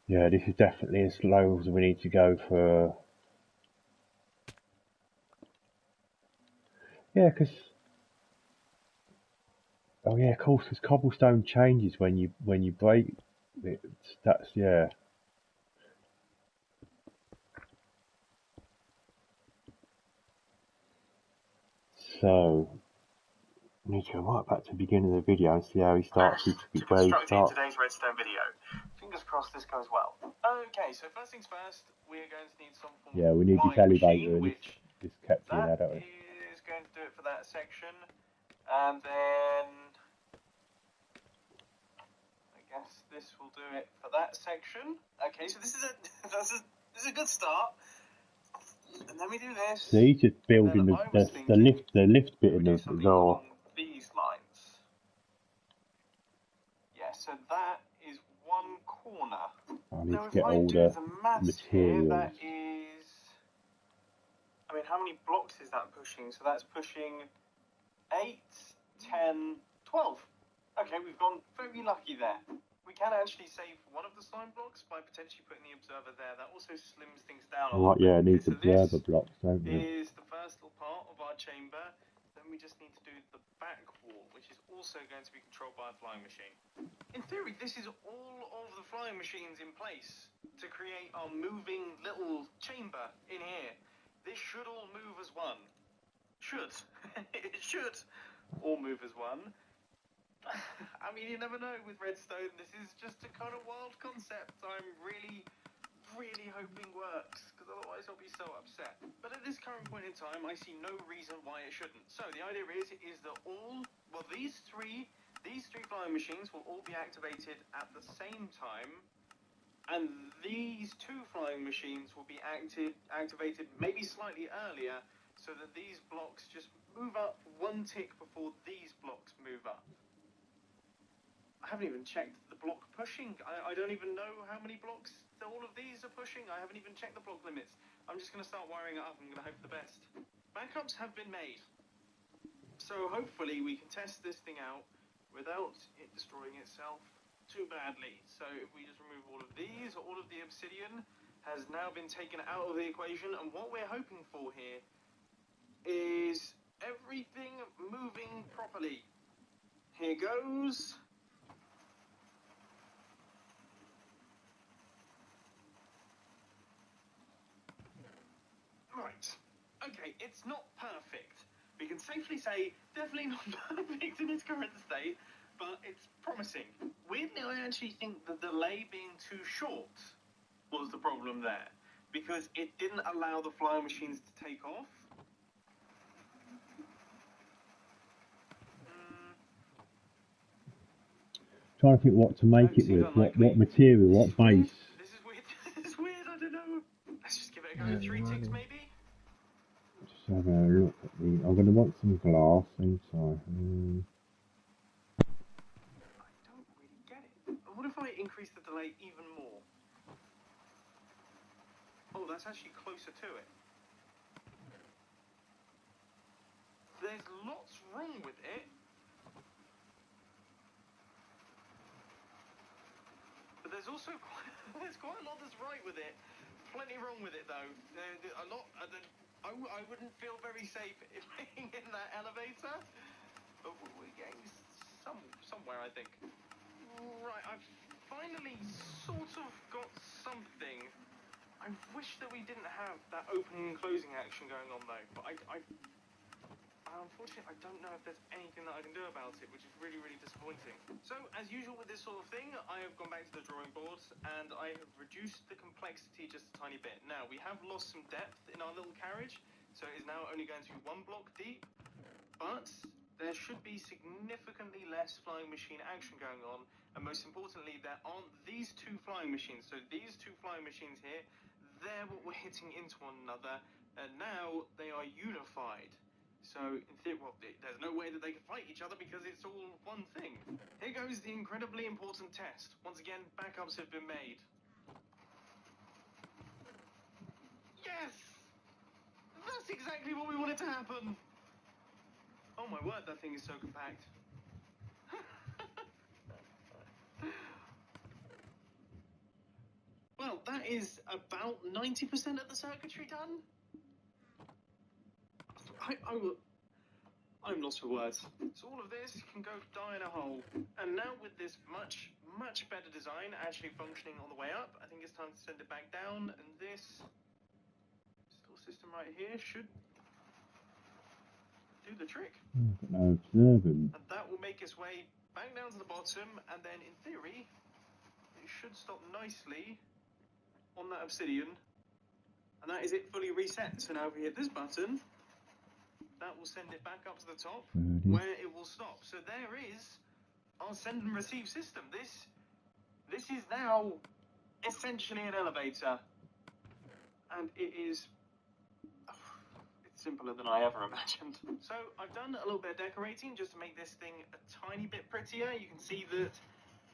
Yeah, this is definitely as low as we need to go for. Yeah, because. Oh yeah, of course, because cobblestone changes when you break it. That's yeah. So we need to go right back to the beginning of the video and see how he starts. Where he starts.
Today's redstone video. Fingers crossed this goes well. Okay, so first things first, we're going to need some form
Yeah, we need this elevator and this kept in there, don't we?
That is going to do it for that section. And then I guess this will do it for that section. Okay, so this is a good start. And then we do this.
So he's just building the lift bit in the door.
These lines. Yeah, so that is one corner.
I need to get all the materials.
That is, I mean, how many blocks is that pushing? So that's pushing 8, 10, 12. Okay, we've gone very lucky there. We can actually save one of the slime blocks by potentially putting the observer there. That also slims things down a lot.
Yeah, it needs
So
observer blocks, don't
this
we?
is the first little part of our chamber. Then we just need to do the back wall, which is also going to be controlled by a flying machine. In theory, this is all of the flying machines in place to create our moving little chamber in here. This should all move as one. Should. It should all move as one. I mean, you never know with redstone. This is just a kind of wild concept. I'm really really hoping works, because otherwise I'll be so upset. But at this current point in time, I see no reason why it shouldn't. So the idea is that these three flying machines will all be activated at the same time, and these two flying machines will be activated maybe slightly earlier, so that these blocks just move up one tick before these blocks move up. I haven't even checked the block pushing. I don't even know how many blocks all of these are pushing. I haven't even checked the block limits. I'm just going to start wiring it up. I'm going to hope for the best. Backups have been made. So hopefully we can test this thing out without it destroying itself too badly. So if we just remove all of these, all of the obsidian has now been taken out of the equation. And what we're hoping for here is everything moving properly. Here goes. Right. Okay, it's not perfect. We can safely say definitely not perfect in its current state, but it's promising. Weirdly, I actually think the delay being too short was the problem there, because it didn't allow the flying machines to take off.
Trying to think what to make it with, what material, what base.
This is weird. This is weird. I don't know. Let's just give it a go. 3 ticks, maybe.
Just have a look at the. I'm going to want some glass inside.
I don't really get it. What if I increase the delay even more? Oh, that's actually closer to it. There's lots wrong with it. But there's also there's quite a lot that's right with it. Plenty wrong with it though. A lot. I wouldn't feel very safe being in that elevator. But we're getting somewhere, I think. Right, I've finally sort of got something. I wish that we didn't have that opening and closing action going on though. But unfortunately, I don't know if there's anything that I can do about it, which is really, really disappointing. So, as usual with this sort of thing, I have gone back to the drawing board, and I have reduced the complexity just a tiny bit. Now, we have lost some depth in our little carriage, so it is now only going to be 1 block deep, but there should be significantly less flying machine action going on, and most importantly, there aren't these 2 flying machines. So these 2 flying machines here, they're what we're hitting into one another, and now they are unified. So, in theory, well, there's no way that they can fight each other because it's all one thing. Here goes the incredibly important test. Once again, backups have been made. Yes! That's exactly what we wanted to happen! Oh my word, that thing is so compact. Well, that is about 90% of the circuitry done. I'm lost for words. So all of this can go die in a hole. And now with this much, much better design actually functioning on the way up, I think it's time to send it back down. And this little system right here should do the trick.
No observing.
And that will make its way back down to the bottom. And then in theory, it should stop nicely on that obsidian. And that is it fully reset. So now if we hit this button, that will send it back up to the top where it will stop. So there is our send and receive system. This is now essentially an elevator. And it's simpler than I ever imagined. So I've done a little bit of decorating just to make this thing a tiny bit prettier. You can see that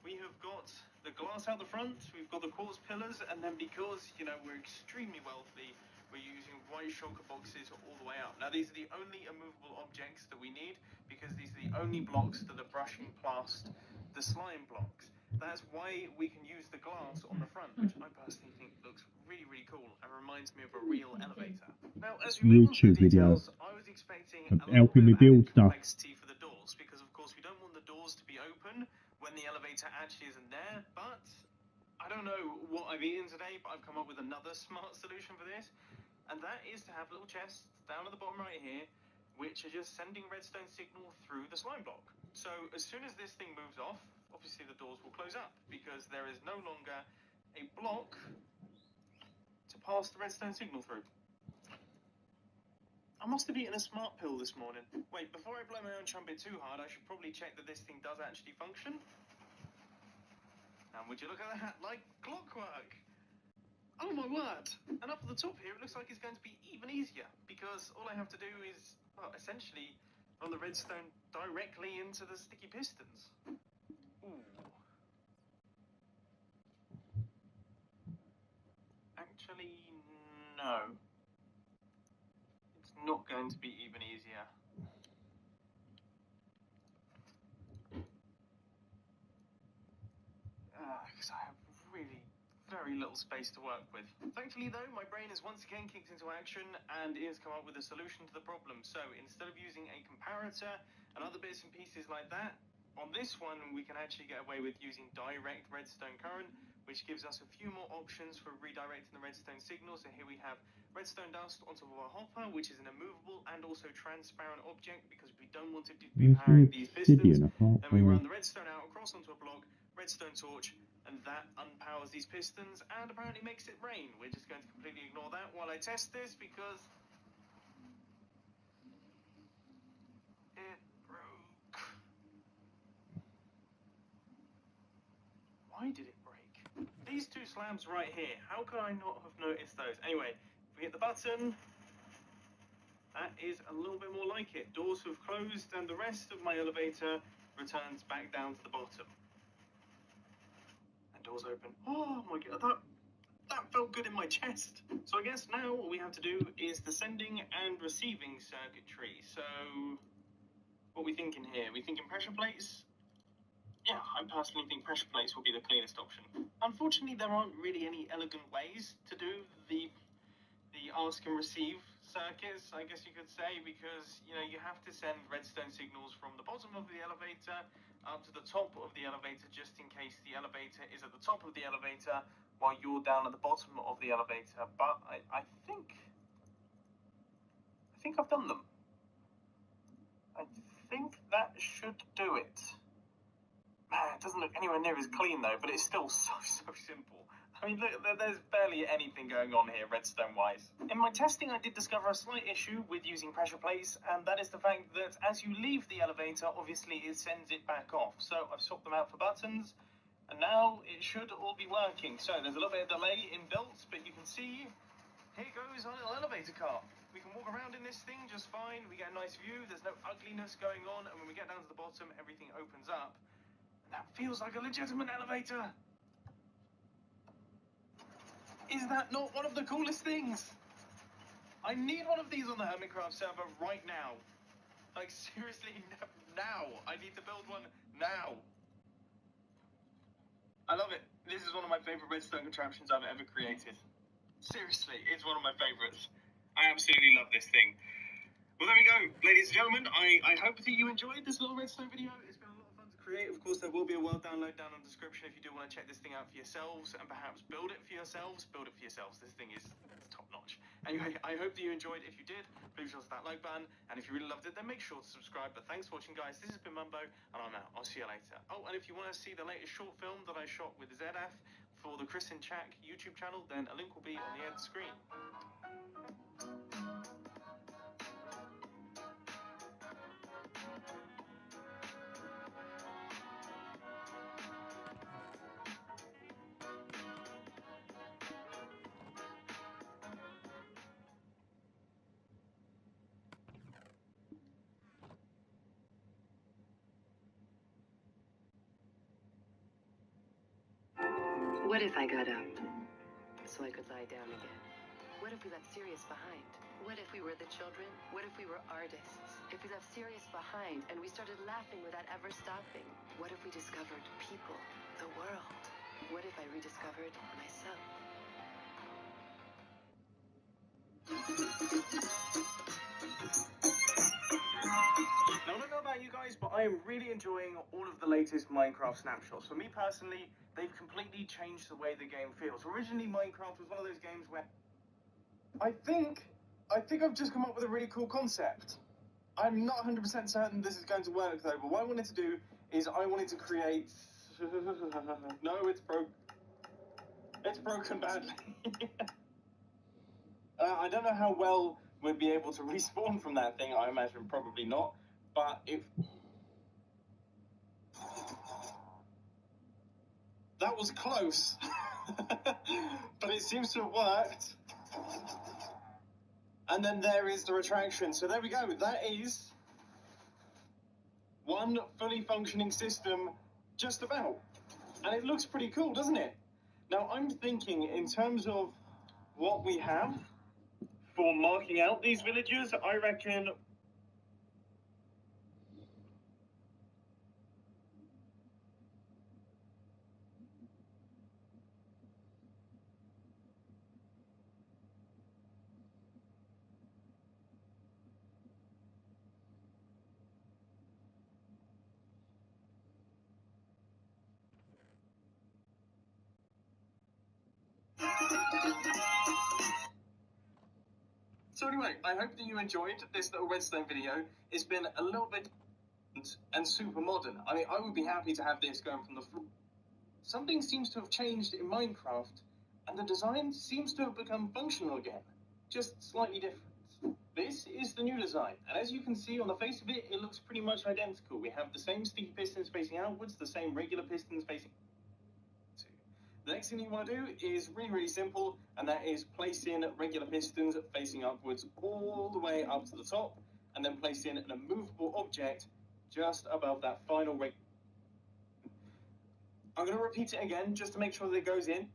we have got the glass out the front, we've got the quartz pillars, and then because, you know, we're extremely wealthy, we're using white shulker boxes all the way up. Now, these are the only immovable objects that we need, because these are the only blocks that are brushing past the slime blocks. That's why we can use the glass on the front, which I personally think looks really, really cool and reminds me of a real elevator. Now, as we move on to the details, I was expecting a little bit of added complexity for the doors, because of course we don't want the doors to be open when the elevator actually isn't there, but I don't know what I've eaten today, but I've come up with another smart solution for this, and that is to have little chests down at the bottom right here, which are just sending redstone signal through the slime block. So as soon as this thing moves off, obviously the doors will close up, because there is no longer a block pass the redstone signal through. I must have eaten a smart pill this morning. Wait, before I blow my own trumpet too hard, I should probably check that this thing does actually function. And would you look at that, like clockwork? Oh my word! And up at the top here, it looks like it's going to be even easier, because all I have to do is, well, essentially run the redstone directly into the sticky pistons. Ooh. Actually, no. It's not going to be even easier. Because I have really very little space to work with. Thankfully though, my brain has once again kicked into action and has come up with a solution to the problem. So instead of using a comparator and other bits and pieces like that, on this one we can actually get away with using direct redstone current, which gives us a few more options for redirecting the redstone signal. So here we have redstone dust on top of our hopper, which is an immovable and also transparent object because we don't want it to be powering these pistons. Then we run the redstone out across onto a block, redstone torch, and that unpowers these pistons and apparently makes it rain. We're just going to completely ignore that while I test this because it broke. Why did it break? These two slabs right here, how could I not have noticed those? Anyway, if we hit the button, that is a little bit more like it. Doors have closed and the rest of my elevator returns back down to the bottom. And doors open. Oh my god, that felt good in my chest. So I guess now what we have to do is the sending and receiving circuitry. So what are we thinking here? We thinking pressure plates? Yeah, I personally think pressure plates will be the cleanest option. Unfortunately, there aren't really any elegant ways to do the ask and receive circuits, I guess you could say, because you have to send redstone signals from the bottom of the elevator up to the top of the elevator, just in case the elevator is at the top of the elevator while you're down at the bottom of the elevator. But I think I've done them. I think that should do it. Man, it doesn't look anywhere near as clean though, but it's still so simple. I mean, there's barely anything going on here redstone-wise. In my testing, I did discover a slight issue with using pressure plates, and that is the fact that as you leave the elevator, obviously it sends it back off. So I've swapped them out for buttons, and now it should all be working. So there's a little bit of delay inbuilt, but you can see, here goes our little elevator car. We can walk around in this thing just fine. We get a nice view. There's no ugliness going on, and when we get down to the bottom, everything opens up. And that feels like a legitimate elevator. Is that not one of the coolest things? I need one of these on the Hermitcraft server right now. Like, seriously, now. I need to build one now. I love it. This is one of my favorite redstone contraptions I've ever created. Seriously, it's one of my favorites. I absolutely love this thing. Well, there we go, ladies and gentlemen. I hope that you enjoyed this little redstone video. It's been a lot of fun to create. Of course, there will be a world download down in the description if you do want to check this thing out for yourselves and perhaps build it for yourselves. Build it for yourselves. This thing is top notch. Anyway, I hope that you enjoyed. If you did, please sure to that like button. And if you really loved it, then make sure to subscribe. But thanks for watching, guys. This has been Mumbo, and I'm out. I'll see you later. Oh, and if you want to see the latest short film that I shot with ZF for the Chris and Chak YouTube channel, then a link will be on the end screen.
What if I got up so I could lie down again? What if we left Sirius behind? What if we were the children? What if we were artists? If we left Sirius behind and we started laughing without ever stopping? What if we discovered people, the world? What if I rediscovered myself?
Now, I don't know about you guys, but I am really enjoying all of the latest Minecraft snapshots. For me personally, they've completely changed the way the game feels. Originally, Minecraft was one of those games where I think I've just come up with a really cool concept. I'm not 100% certain this is going to work though, but what I wanted to do is I wanted to create... No, it's broke. It's broken badly. I don't know how well we'd be able to respawn from that thing. I imagine probably not. But if that was close, but it seems to have worked. And then there is the retraction. So there we go. That is one fully functioning system, just about. And it looks pretty cool, doesn't it? Now, I'm thinking in terms of what we have for marking out these villagers, I reckon so anyway, I hope that you enjoyed this little redstone video. It's been a little bit and super modern. I mean, I would be happy to have this going from the floor. Something seems to have changed in Minecraft, and the design seems to have become functional again, just slightly different. This is the new design, and as you can see on the face of it, it looks pretty much identical. We have the same sticky pistons facing outwards, the same regular pistons facing. The next thing you want to do is really simple, and that is place in regular pistons facing upwards all the way up to the top, and then place in an immovable object just above that final rig. I'm going to repeat it again just to make sure that it goes in.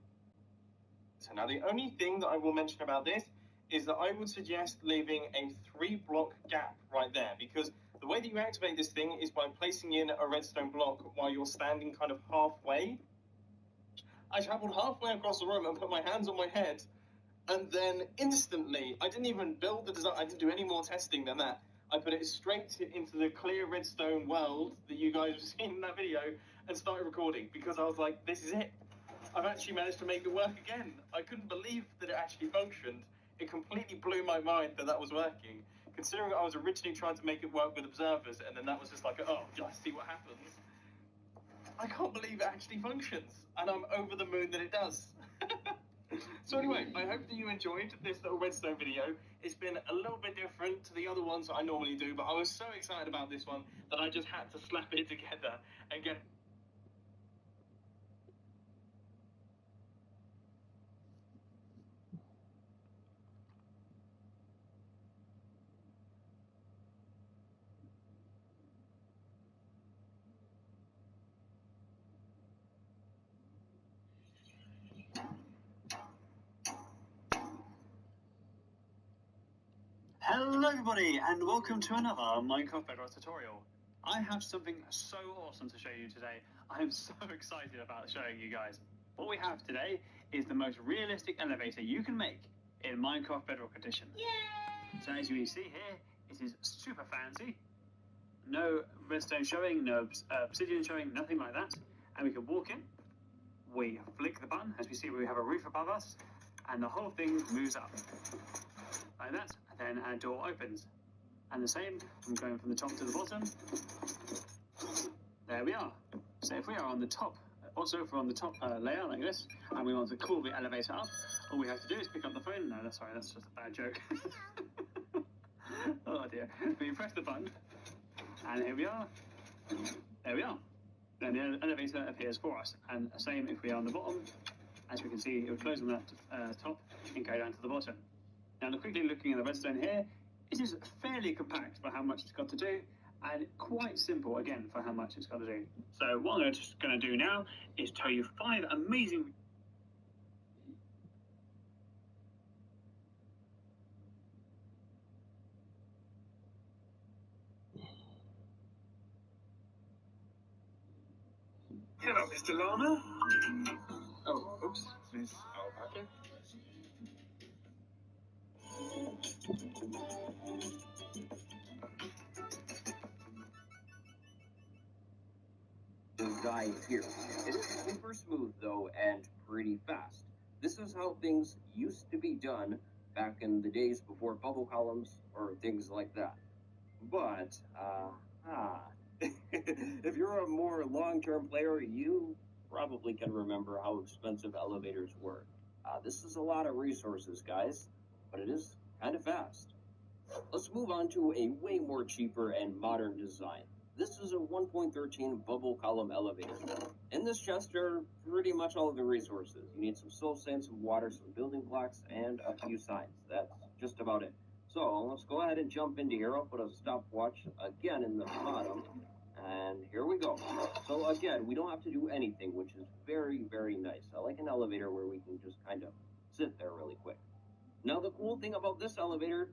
So now the only thing that I will mention about this is that I would suggest leaving a 3-block gap right there, because the way that you activate this thing is by placing in a redstone block while you're standing kind of halfway. I traveled halfway across the room and put my hands on my head, and then instantly, I didn't even build the design, I didn't do any more testing than that. I put it straight into the clear redstone world that you guys have seen in that video and started recording, because I was like, this is it. I've actually managed to make it work again. I couldn't believe that it actually functioned. It completely blew my mind that that was working, considering I was originally trying to make it work with observers, and then that was just like, oh, just see what happens. I can't believe it actually functions, and I'm over the moon that it does. So anyway, I hope that you enjoyed this little redstone video. It's been a little bit different to the other ones that I normally do, but I was so excited about this one that I just had to slap it together and get. Hello everybody, and welcome to another Minecraft Bedrock tutorial. I have something so awesome to show you today. I am so excited about showing you guys. What we have today is the most realistic elevator you can make in Minecraft Bedrock Edition. Yay! So as you can see here, it is super fancy. No redstone showing, no obsidian showing, nothing like that. And we can walk in, we flick the button, as we see we have a roof above us, and the whole thing moves up. Like that, and then our door opens. And the same, from going from the top to the bottom. There we are. So if we are on the top, also if we're on the top layer like this, and we want to call the elevator up, all we have to do is pick up the phone. No, that's sorry, that's just a bad joke. Oh dear. We press the button, and here we are. There we are. Then the elevator appears for us. And the same if we are on the bottom. As we can see, it will close on that top and go down to the bottom. Now, quickly looking at the redstone here, it is fairly compact for how much it's got to do, and quite simple, again, for how much it's got to do. So what I'm just going to do now is tell you 5 amazing... Hello, Mr. Lana. Oh, oops, Miss Alpaca.
Guy here. It is super smooth though and pretty fast. This is how things used to be done back in the days before bubble columns or things like that. But if you're a more long-term player, you probably can remember how expensive elevators were. This is a lot of resources, guys. but it is kind of fast. Let's move on to a way more cheaper and modern design. This is a 1.13 bubble column elevator. In this chest are pretty much all of the resources. You need some soul sand, some water, some building blocks, and a few signs. That's just about it. So let's go ahead and jump into here. I'll put a stopwatch again in the bottom. And here we go. So again, we don't have to do anything, which is very, very nice. I like an elevator where we can just kind of sit there really quick. Now the cool thing about this elevator,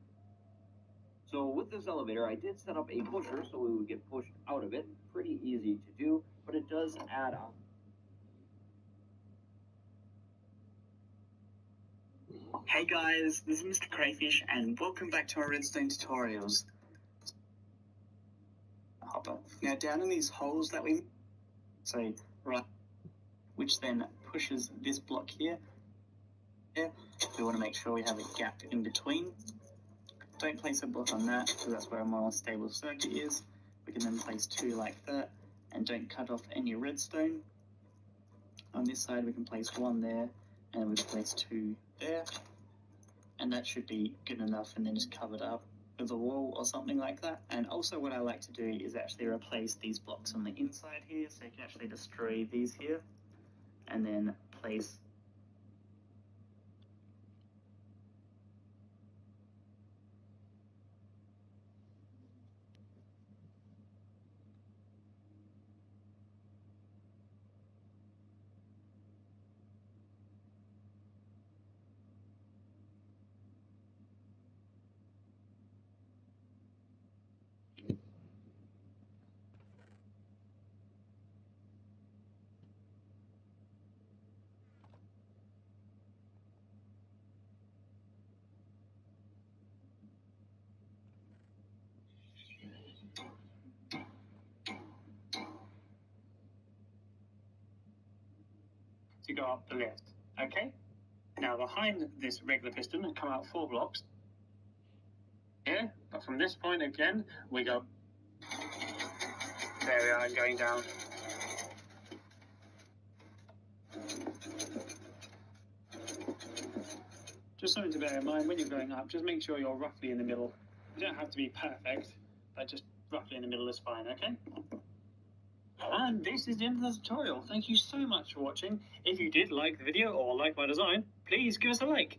so with this elevator, I did set up a pusher so we would get pushed out of it. Pretty easy to do, but it does add on.
Hey guys, this is Mr. Crayfish, and welcome back to our redstone tutorials. Hopper. Now down in these holes that we say right, which then pushes this block here. We want to make sure we have a gap in between. Don't place a block on that, because that's where a more stable circuit is. We can then place two like that, and don't cut off any redstone. On this side we can place one there, and we can place two there. And that should be good enough, and then just cover it up with a wall or something like that. And also what I like to do is actually replace these blocks on the inside here, so you can actually destroy these here, and then place to go up the lift. Okay? Now behind this regular piston come out 4 blocks. Here, but from this point again, we go. There we are, going down. Just something to bear in mind when you're going up, just make sure you're roughly in the middle. You don't have to be perfect, but just roughly in the middle is fine, okay? And this is the end of the tutorial. Thank you so much for watching. If you did like the video or like my design, please give us a like.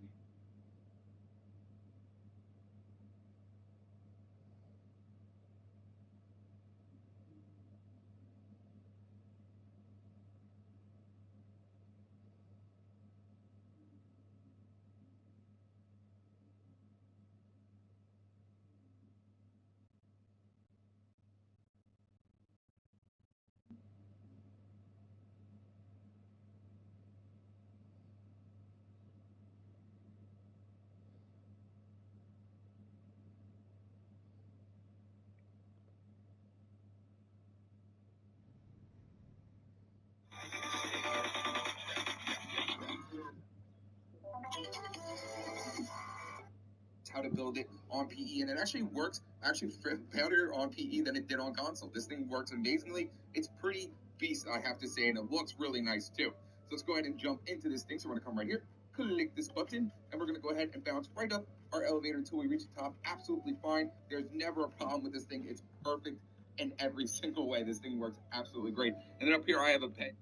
How to build it on PE, and it actually works actually better on PE than it did on console. This thing works amazingly. It's pretty beast, I have to say, and it looks really nice too. So let's go ahead and jump into this thing. So we're gonna come right here, click this button, and we're gonna go ahead and bounce right up our elevator until we reach the top. Absolutely fine. There's never a problem with this thing. It's perfect in every single way. This thing works absolutely great. And then up here I have a pen.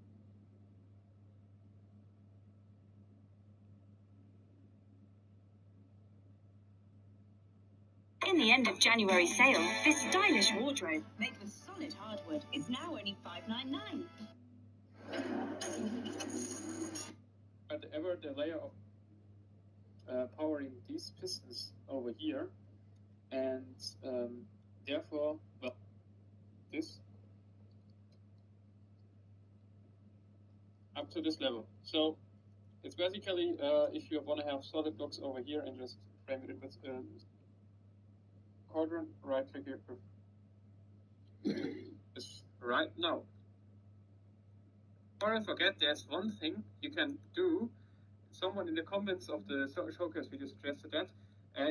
In the end of January sale, this stylish wardrobe made with solid hardwood is now only $5.99.
Whatever the layer of powering these pistons over here, and therefore, well, this up to this level. So it's basically if you want to have solid blocks over here and just frame it with quadrant, right click here. It's right now. Before I forget, there's one thing you can do. Someone in the comments of the showcase video suggested that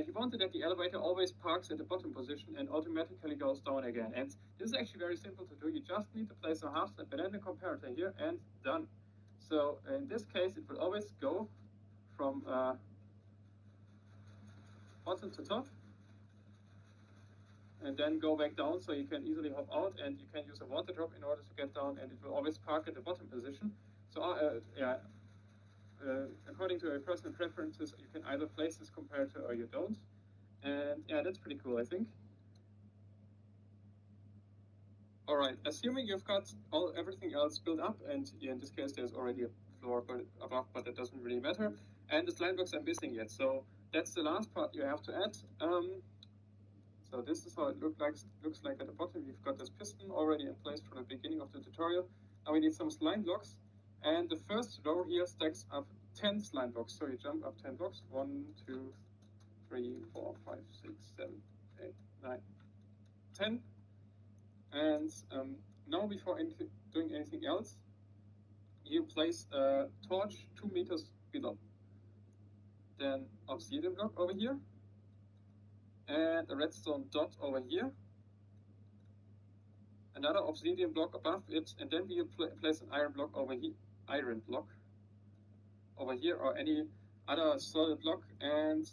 he wanted that the elevator always parks at the bottom position and automatically goes down again. And this is actually very simple to do. You just need to place a half step banana comparator here and done. So in this case, it will always go from bottom to top, and then go back down, so you can easily hop out, and you can use a water drop in order to get down, and it will always park at the bottom position. So according to your personal preferences, you can either place this comparator or you don't. And yeah, that's pretty cool, I think. All right, assuming you've got everything else built up, and yeah, in this case there's already a floor above, but that doesn't really matter. And the slide blocks are missing yet, so that's the last part you have to add. So this is how it looks like at the bottom. You've got this piston already in place from the beginning of the tutorial. Now we need some slime blocks, and the first row here stacks up 10 slime blocks. So you jump up 10 blocks, 1, 2, 3, 4, 5, 6, 7, 8, 9, 10. And now before doing anything else, you place a torch 2 meters below. Then obsidian block over here, and a redstone dot over here. Another obsidian block above it, and then we place an iron block over here, or any other solid block. And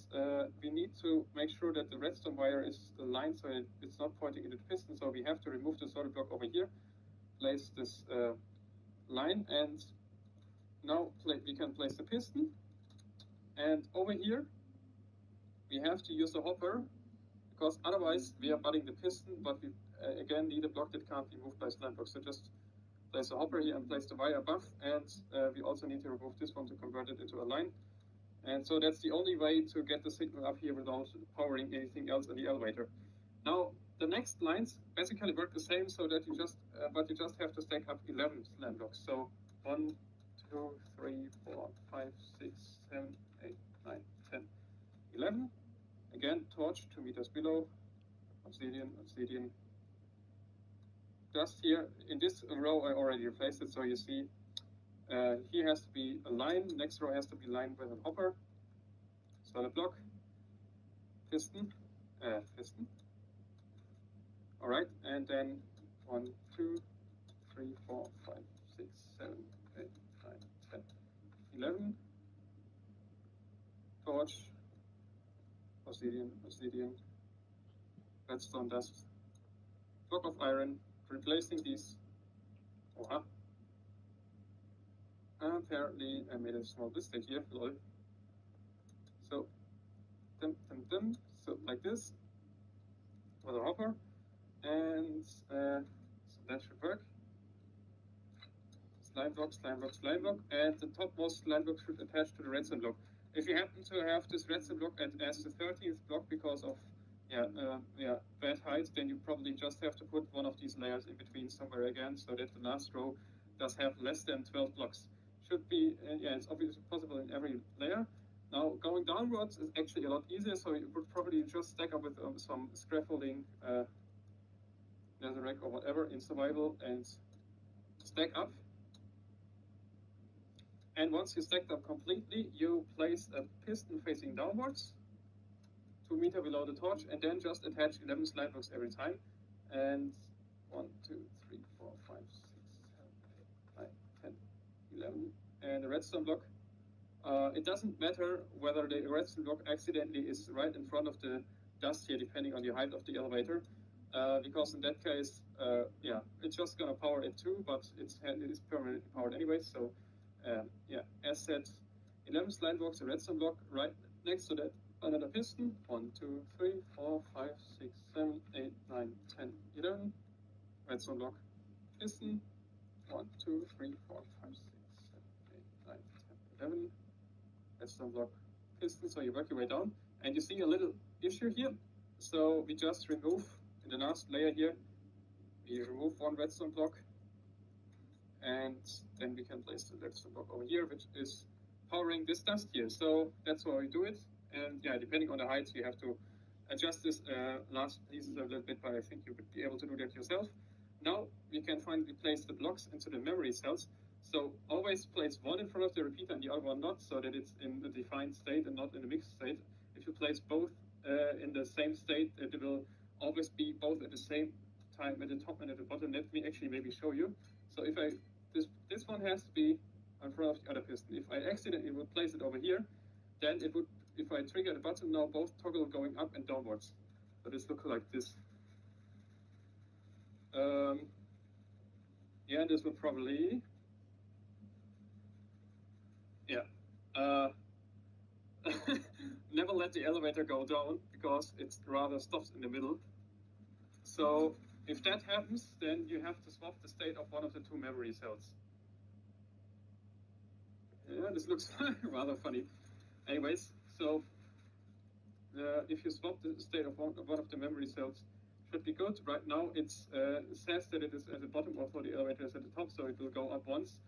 we need to make sure that the redstone wire is aligned so it's not pointing into the piston. So we have to remove the solid block over here, place this line, and now we can place the piston. And over here we have to use a hopper, because otherwise we are butting the piston, but we again need a block that can't be moved by slime blocks. So just place a hopper here and place the wire above, and we also need to remove this one to convert it into a line. And so that's the only way to get the signal up here without powering anything else in the elevator. Now the next lines basically work the same, so that you just have to stack up 11 slime blocks. So 1, 2, 3, 4, 5, 6, 7, 8, 9, 10, 11. Again, torch 2 meters below, obsidian. Just here in this row I already replaced it, so you see here has to be a line, next row has to be lined with a hopper, solid block, piston. All right, and then 1, 2, 3, 4, 5, 6, 7, 8, 9, 10, 11. Torch, obsidian, redstone dust, block of iron, replacing these. Apparently I made a small mistake here, lol. So, so like this, with a hopper, and so that should work. Slime block, and the topmost slime block should attach to the redstone block. If you happen to have this redstone block as the 13th block because of bad height, then you probably just have to put one of these layers in between somewhere again, so that the last row does have less than 12 blocks. Should be, it's obviously possible in every layer. Now going downwards is actually a lot easier, so you would probably just stack up with some scaffolding, netherrack or whatever in survival, and stack up. And once you stacked up completely, you place a piston facing downwards, 2 meters below the torch, and then just attach 11 slime blocks every time. And 1, 2, 3, 4, 5, 6, 7, 8, 9, 10, 11. And the redstone block. It doesn't matter whether the redstone block accidentally is right in front of the dust here, depending on the height of the elevator. Because in that case, it's just gonna power it too, but it is permanently powered anyway. So as said, 11 slime blocks, a redstone block, right next to that another piston. 1, 2, 3, 4, 5, 6, 7, 8, 9, 10, 11. Redstone block, piston. 1, 2, 3, 4, 5, 6, 7, 8, 9, 10, 11. Redstone block, piston. So you work your way down, and you see a little issue here. So we just remove in the last layer here. We remove one redstone block, and then we can place the redstone block over here, which is powering this dust here. So that's how we do it. And depending on the height, you have to adjust this last pieces a little bit, but I think you would be able to do that yourself. Now we can finally place the blocks into the memory cells. So always place one in front of the repeater and the other one not, so that it's in a defined state and not in a mixed state. If you place both in the same state, it will always be both at the same time at the top and at the bottom. Let me actually maybe show you. So if this one has to be in front of the other piston. If I accidentally would place it over here, then it would if I trigger the button now, both toggle going up and downwards. So this looks like this. Yeah, this would probably, yeah. Never let the elevator go down because it rather stops in the middle. So if that happens, then you have to swap the state of one of the two memory cells. Yeah, this looks rather funny. Anyways, so if you swap the state of one of the memory cells, should be good. Right now it says that it is at the bottom, although the elevator is at the top, so it will go up once.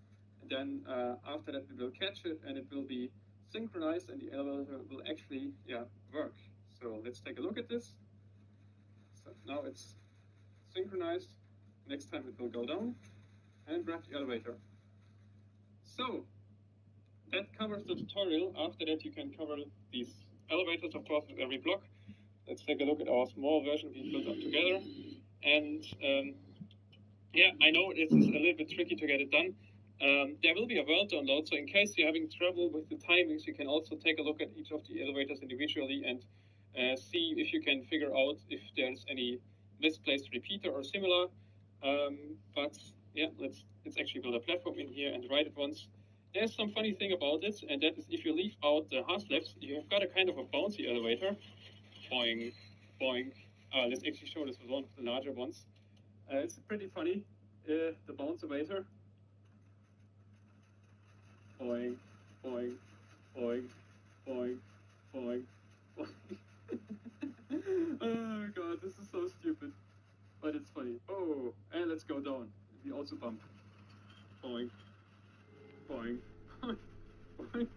And then after that it will catch it and it will be synchronized and the elevator will actually work. So let's take a look at this. So now it's synchronized. Next time it will go down and grab the elevator. So that covers the tutorial. After that you can cover these elevators, of course, with every block. Let's take a look at our small version we built up together. And yeah, I know it is a little bit tricky to get it done. There will be a world download, so in case you're having trouble with the timings, you can also take a look at each of the elevators individually and see if you can figure out if there's any misplaced repeater or similar. But yeah, let's actually build a platform in here and write it once. There's some funny thing about it, and that is if you leave out the half flaps, you've got a kind of a bouncy elevator. Boing, boing. Let's actually show this with one of the larger ones. It's pretty funny, the bounce elevator. Boing, boing, boing, boing, boing, boing. Oh god, this is so stupid. But it's funny. Oh, and let's go down. We also bump. Boing, boing, boing, boing.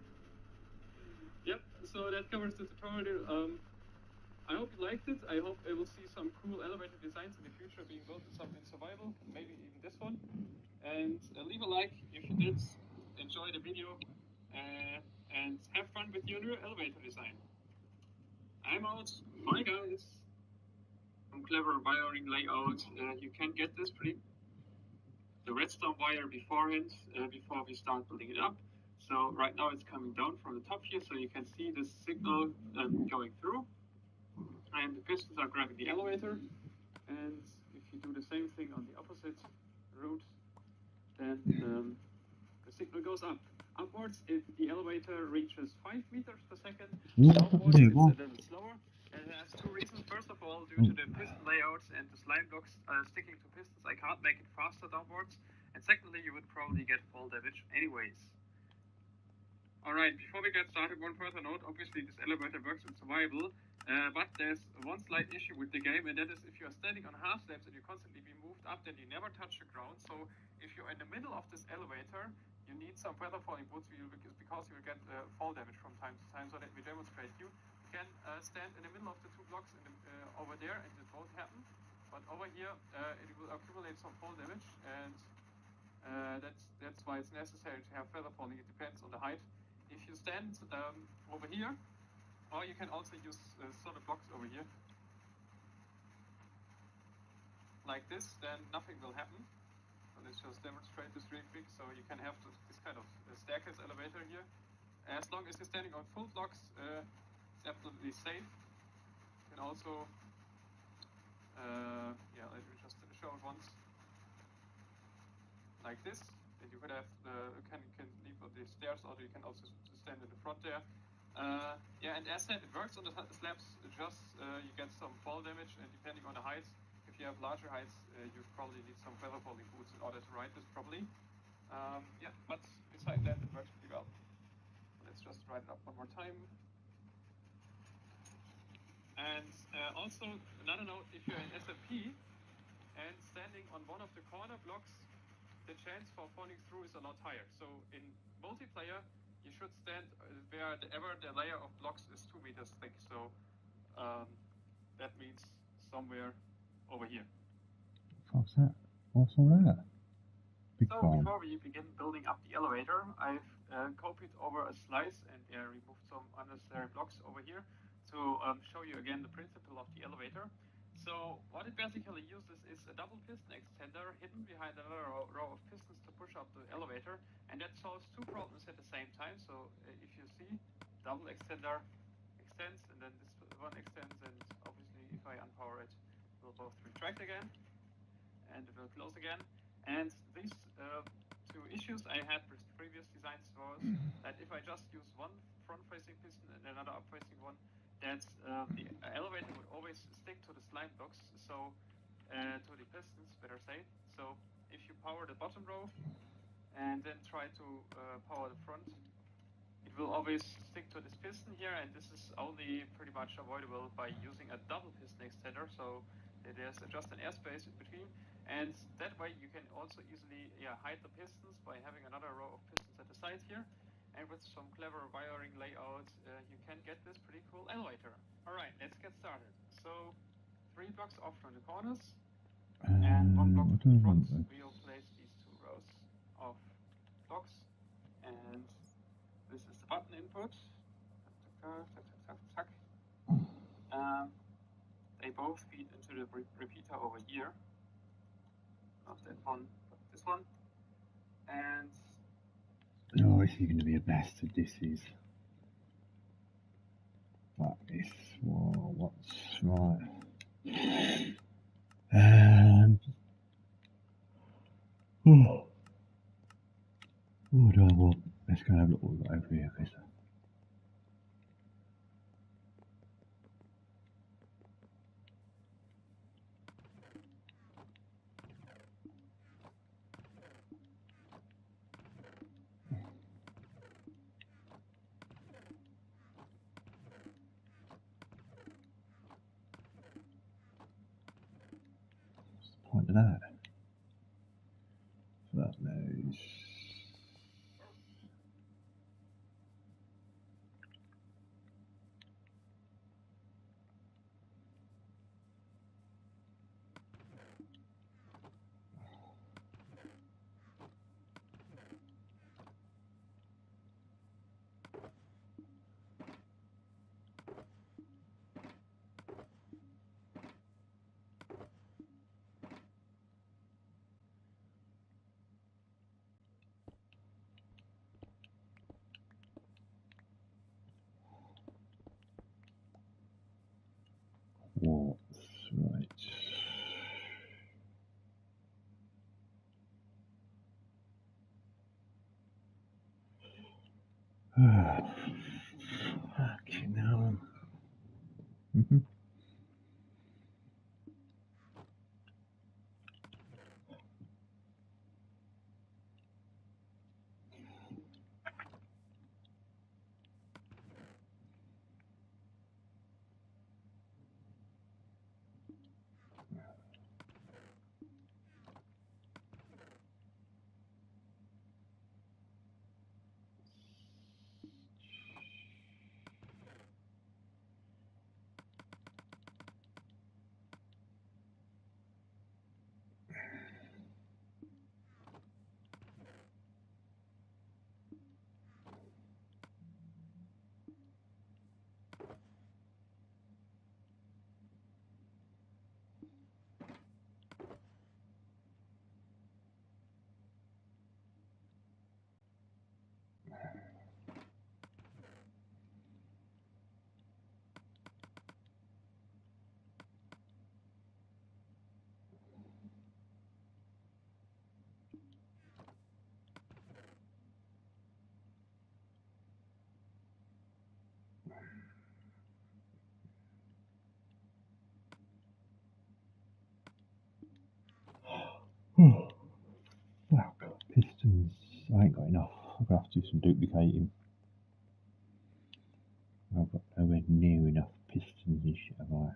Yep, so that covers the tutorial. I hope you liked it. I hope I will see some cool elevator designs in the future being built in some in survival, maybe even this one. And leave a like if you did enjoy the video, and have fun with your new elevator design. I'm out. Bye guys. Some clever wiring layout. You can get this the redstone wire beforehand, before we start building it up. So right now it's coming down from the top here, so you can see this signal going through. And the pistons are grabbing the elevator, and if you do the same thing on the opposite route, then the signal goes up. Upwards, if the elevator reaches 5 meters per second, downwards it's a little slower, and it has two reasons. First of all, due to the piston layouts and the slime blocks sticking to pistons, I can't make it faster downwards, and secondly, you would probably get fall damage anyways. Alright, before we get started, one further note. Obviously this elevator works in survival, but there's one slight issue with the game, and that is if you're standing on half slabs and you constantly be moved up, then you never touch the ground. So if you're in the middle of this elevator, you need some weather falling boots because you will get fall damage from time to time. So let me demonstrate you. You can stand in the middle of the two blocks over there and it won't happen, but over here it will accumulate some fall damage, and that's why it's necessary to have feather falling. It depends on the height. If you stand over here, or you can also use solid blocks over here, like this, then nothing will happen. So let's just demonstrate this real quick. So you can have this kind of staircase elevator here. As long as you're standing on full blocks, it's absolutely safe. You can also, yeah, let me just show it once, like this. And you could have can leave on the stairs, or you can also stand in the front there. Yeah, and as said, it works on the slabs. Just you get some fall damage, and depending on the height, if you have larger heights, you probably need some feather falling boots in order to ride this properly. Yeah, but besides that, it works pretty well. Let's just write it up one more time. And also another note: if you're in SMP and standing on one of the corner blocks, the chance for falling through is a lot higher. So in multiplayer, you should stand wherever the layer of blocks is 2 meters thick. So that means somewhere over here.
What's that? What's all that? Big
so
farm.
Before we begin building up the elevator, I've copied over a slice and removed some unnecessary blocks over here to show you again the principle of the elevator. So what it basically uses is a double piston extender hidden behind another row of pistons to push up the elevator, and that solves two problems at the same time. So if you see, double extender extends, and then this one extends, and obviously if I unpower it, it will both retract again, and it will close again. And these two issues I had with previous designs was that if I just use one front-facing piston and another up-facing one, that the elevator would always stick to the slime blocks, so to the pistons, better say. So if you power the bottom row and then try to power the front, it will always stick to this piston here, and this is only pretty much avoidable by using a double piston extender, so there's just an airspace in between, and that way you can also easily hide the pistons by having another row of pistons at the side here, and with some clever wiring layout, you can get this pretty cool elevator. Alright, let's get started. So, 3 blocks off from the corners, and 1 block from the front. We'll place these 2 rows of blocks, and this is the button input. They both feed into the repeater over here. Not that one, but this one. And
oh, this is going to be a bastard. This is. That is what's right. What do I want? Let's go and have a look over here, Chris. What's the point of that? So that knows. What's right? Fucking hell. Well, pistons. I ain't got enough. I'm gonna have to do some duplicating. I've got nowhere near enough pistons and shit, have I?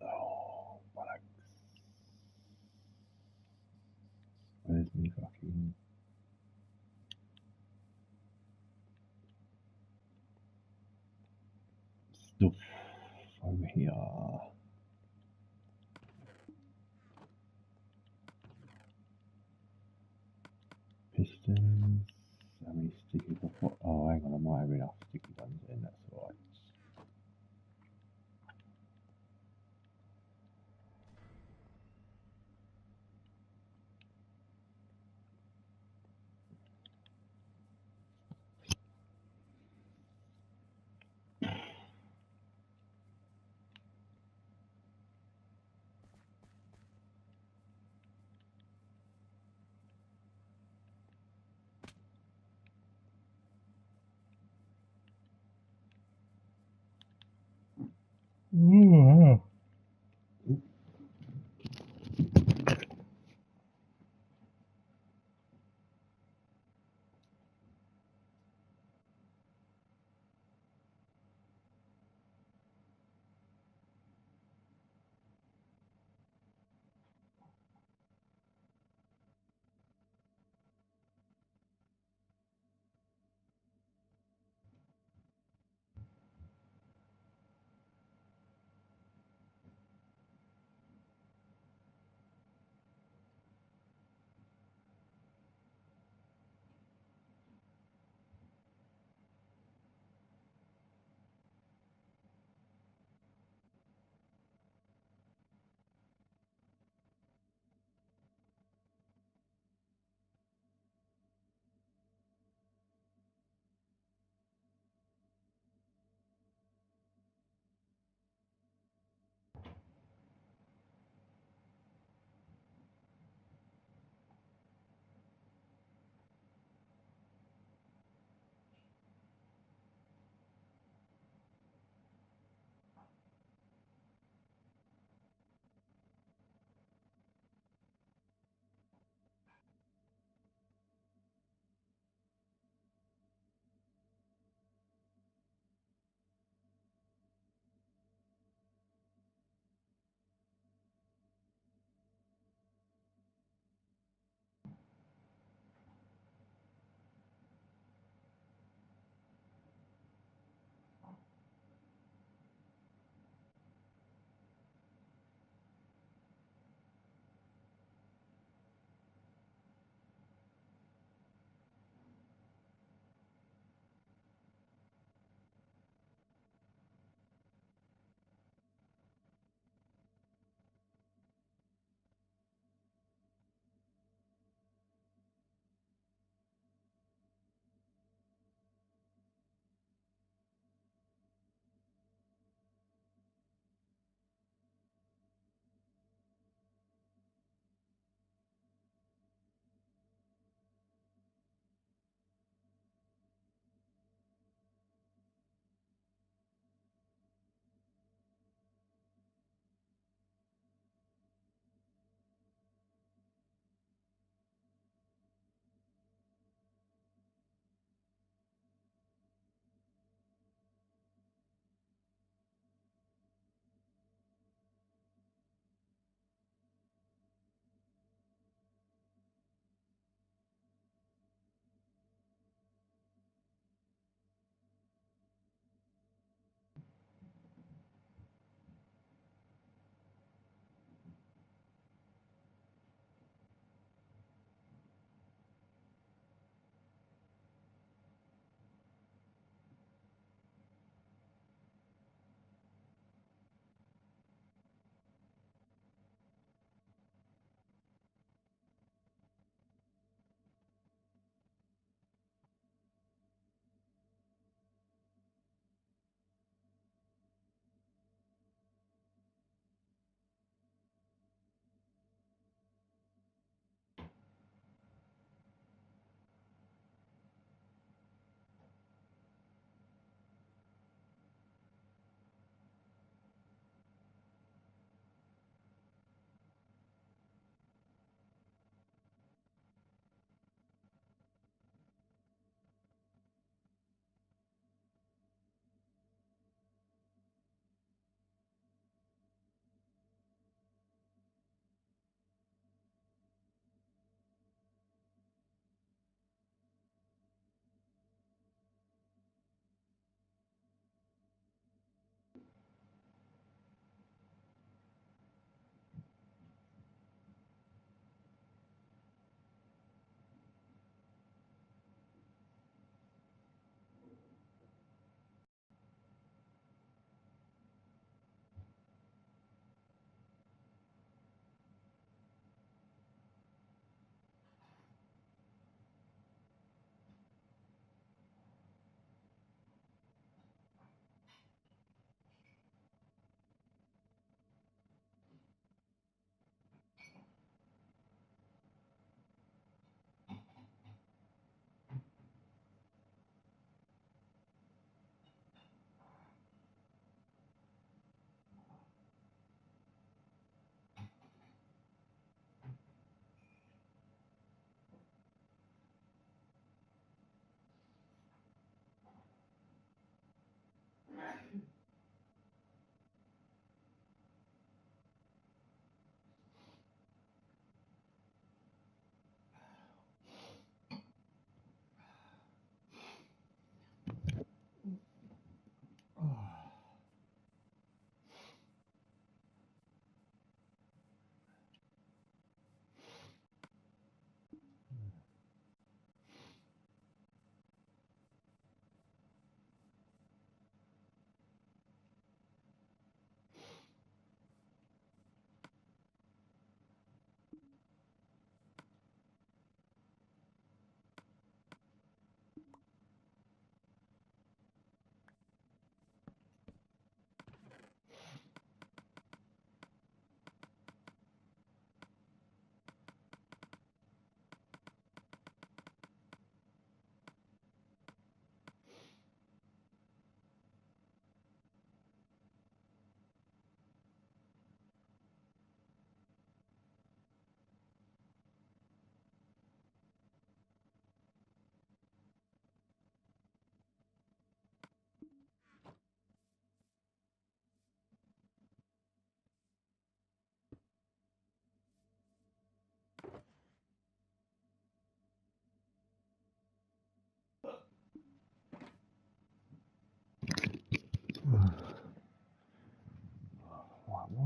Oh, bollocks. Where's me fucking stuff over here? Pistons. How many stickers I've got? Oh, hang on, I might have enough sticky ones in, that's alright. Mm.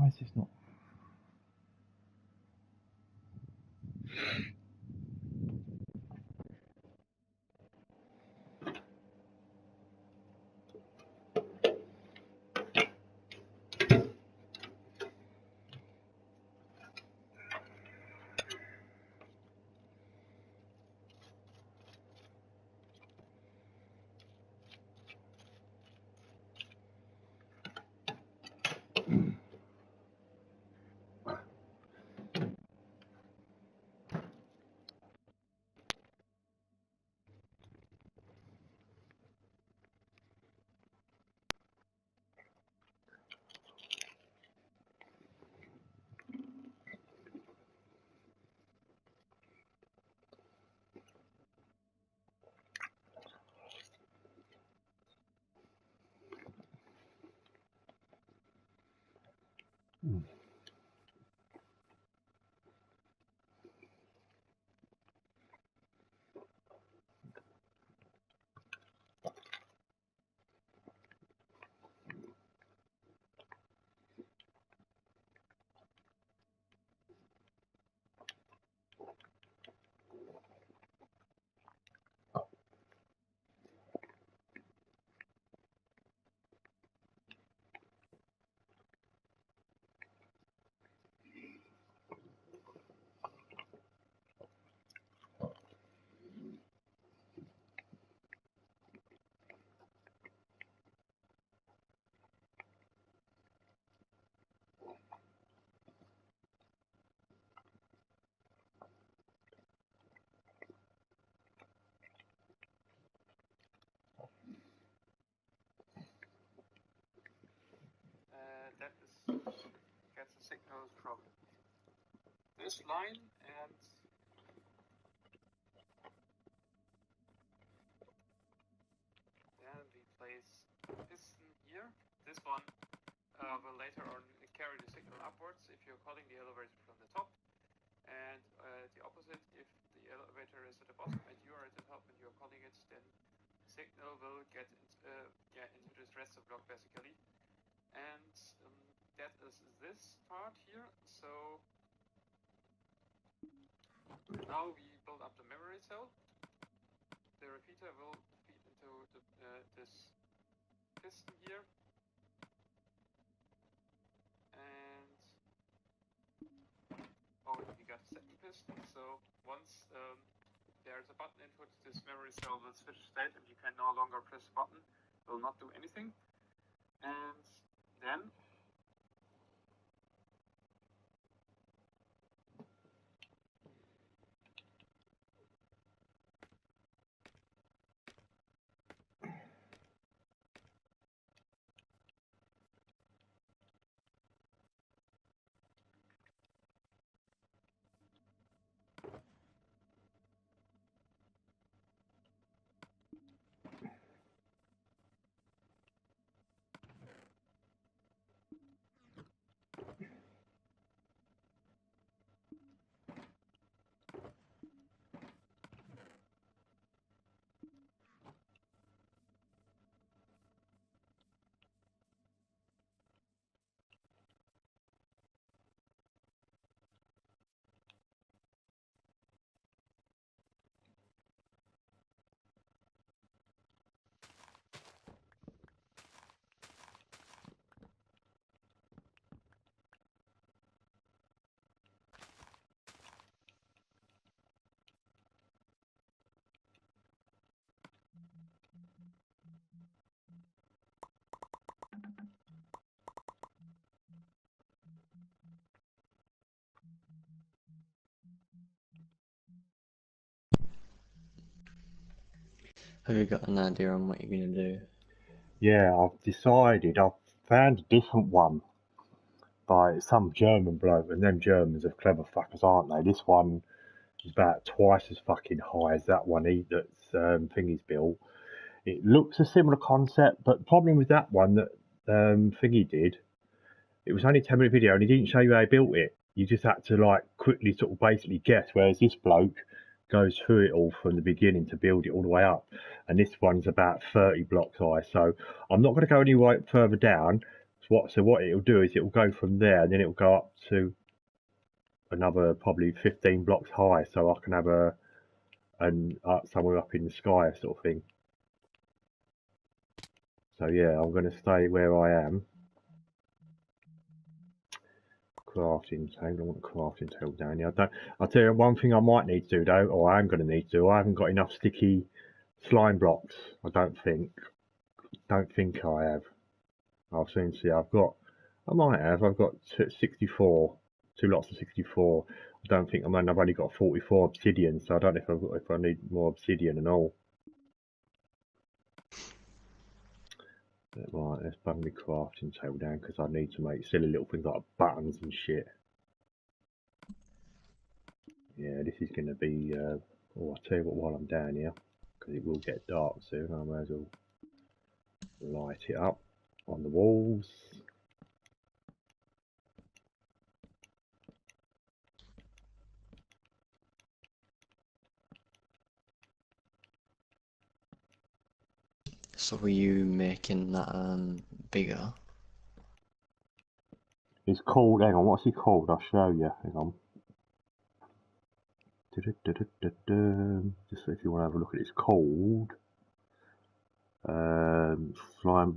Why is this not?
That gets a signal from this line, and then we place piston here. This one will later on carry the signal upwards if you're calling the elevator from the top, and the opposite, if the elevator is at the bottom and you are at the top and you're calling it, then the signal will get into this rest block basically. And that is this part here. So now we build up the memory cell. The repeater will feed into this piston here, and we got a second piston. So once there's a button input, this memory cell will switch state, and you can no longer press the button. Will not do anything, and then
Have you got an idea on what you're going to do?
Yeah, I've decided. I've found a different one by some German bloke, and them Germans are clever fuckers, aren't they? This one is about twice as fucking high as that one that's Thingy's built. It looks a similar concept, but the problem with that one that Thingy did, it was only a 10-minute video and he didn't show you how he built it. You just had to like quickly sort of basically guess, whereas this bloke goes through it all from the beginning to build it all the way up. And this one's about 30 blocks high, so I'm not going to go any further down. So what it'll do is it'll go from there, and then it'll go up to another probably 15 blocks high, so I can have somewhere up in the sky sort of thing. So yeah, I'm going to stay where I am. Crafting table. I want a crafting table down here. I'll tell you one thing I might need to do though, or I am going to need to do. I haven't got enough sticky slime blocks. I don't think I have. I'll soon see. I might have. I've got 64, 2 lots of 64. I don't think I've only got 44 obsidian, so I don't know if I need more obsidian and all. Right, let's bung my crafting table down because I need to make silly little things like buttons and shit. Yeah, this is going to be. I'll tell you what, while I'm down here, because it will get dark soon, I may as well light it up on the walls.
So were you making that bigger?
It's called, hang on, what's it called? I'll show you, hang on. Just so if you want to have a look at it, it's called Slime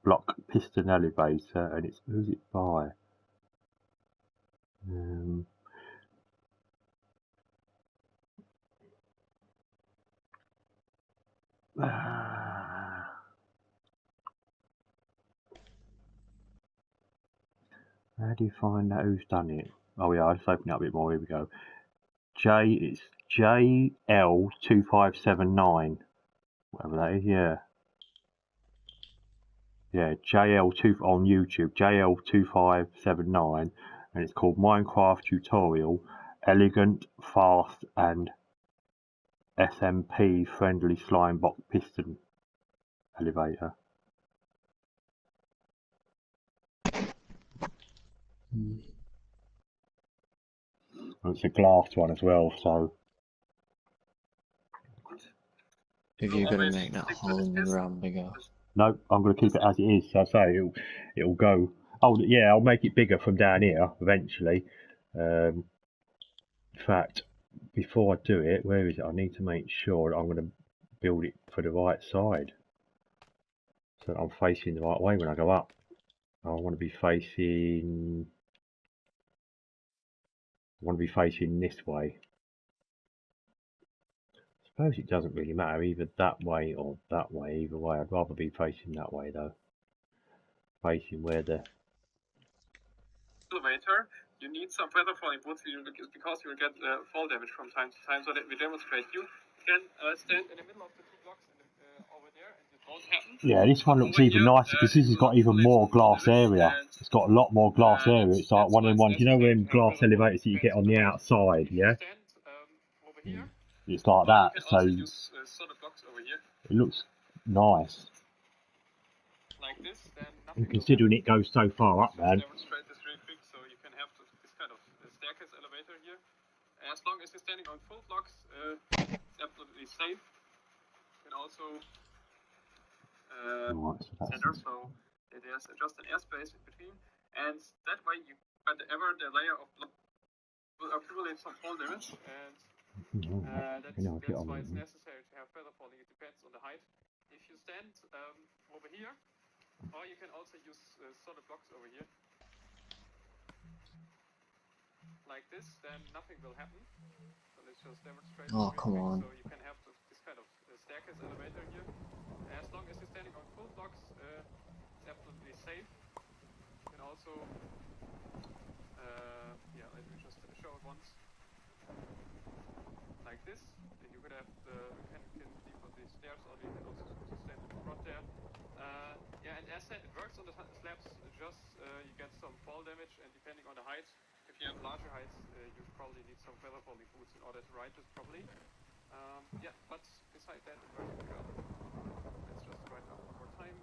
Block Piston Elevator, and it's, who's it by? How do you find out who's done it? Oh yeah, I'll just open it up a bit more. Here we go. It's JL2579. Whatever that is, yeah. Yeah, JL2 on YouTube, JL2579, and it's called Minecraft Tutorial, Elegant, Fast, and SMP Friendly Slime Block Piston Elevator. And it's a glass one as well, so.
If you're going to make that hole in the ground bigger.
No, I'm going to keep it as it is. So I say it'll go. Oh yeah, I'll make it bigger from down here eventually. In fact, before I do it, where is it? I need to make sure that I'm going to build it for the right side, so that I'm facing the right way when I go up. I want to be facing. This way. I suppose it doesn't really matter either that way or that way. Either way, I'd rather be facing that way though. Facing where the
elevator, you need some feather falling boots because you will get fall damage from time to time. So let me demonstrate. You can stand in the middle of the 2 blocks over there, and it won't happen.
Yeah, this one looks even nicer because this has got even more glass area. It's got a lot more glass area. It's like one of them ones, you know, when glass elevators that you get on the outside, yeah? It's like that, so it looks nice.
Like this, then
And considering it goes so far up, man.
Demonstrate this really quick, so you can have this kind of staircase elevator here. As long as you're standing on full blocks, it's absolutely safe. You can also center, so there's just an airspace in between, and that way you whatever the layer of block will accumulate some fall damage, and that's why it's necessary to have feather falling. It depends on the height. If you stand over here, or you can also use solid blocks over here, like this, then nothing will happen. So let's just demonstrate.
Oh, come on.
So you can have this kind of staircase elevator here. As long as you're standing on full blocks, it's absolutely safe. You can also, yeah, let me just show it once. Like this. Then you could have can leave on the stairs, or you can also stand in front there. Yeah, and as said, it works on the slabs. Just you get some fall damage, and depending on the height, if you have larger heights, you probably need some feather falling boots in order to ride this properly. Yeah, but beside that, it works pretty well. Let's just write up one more time.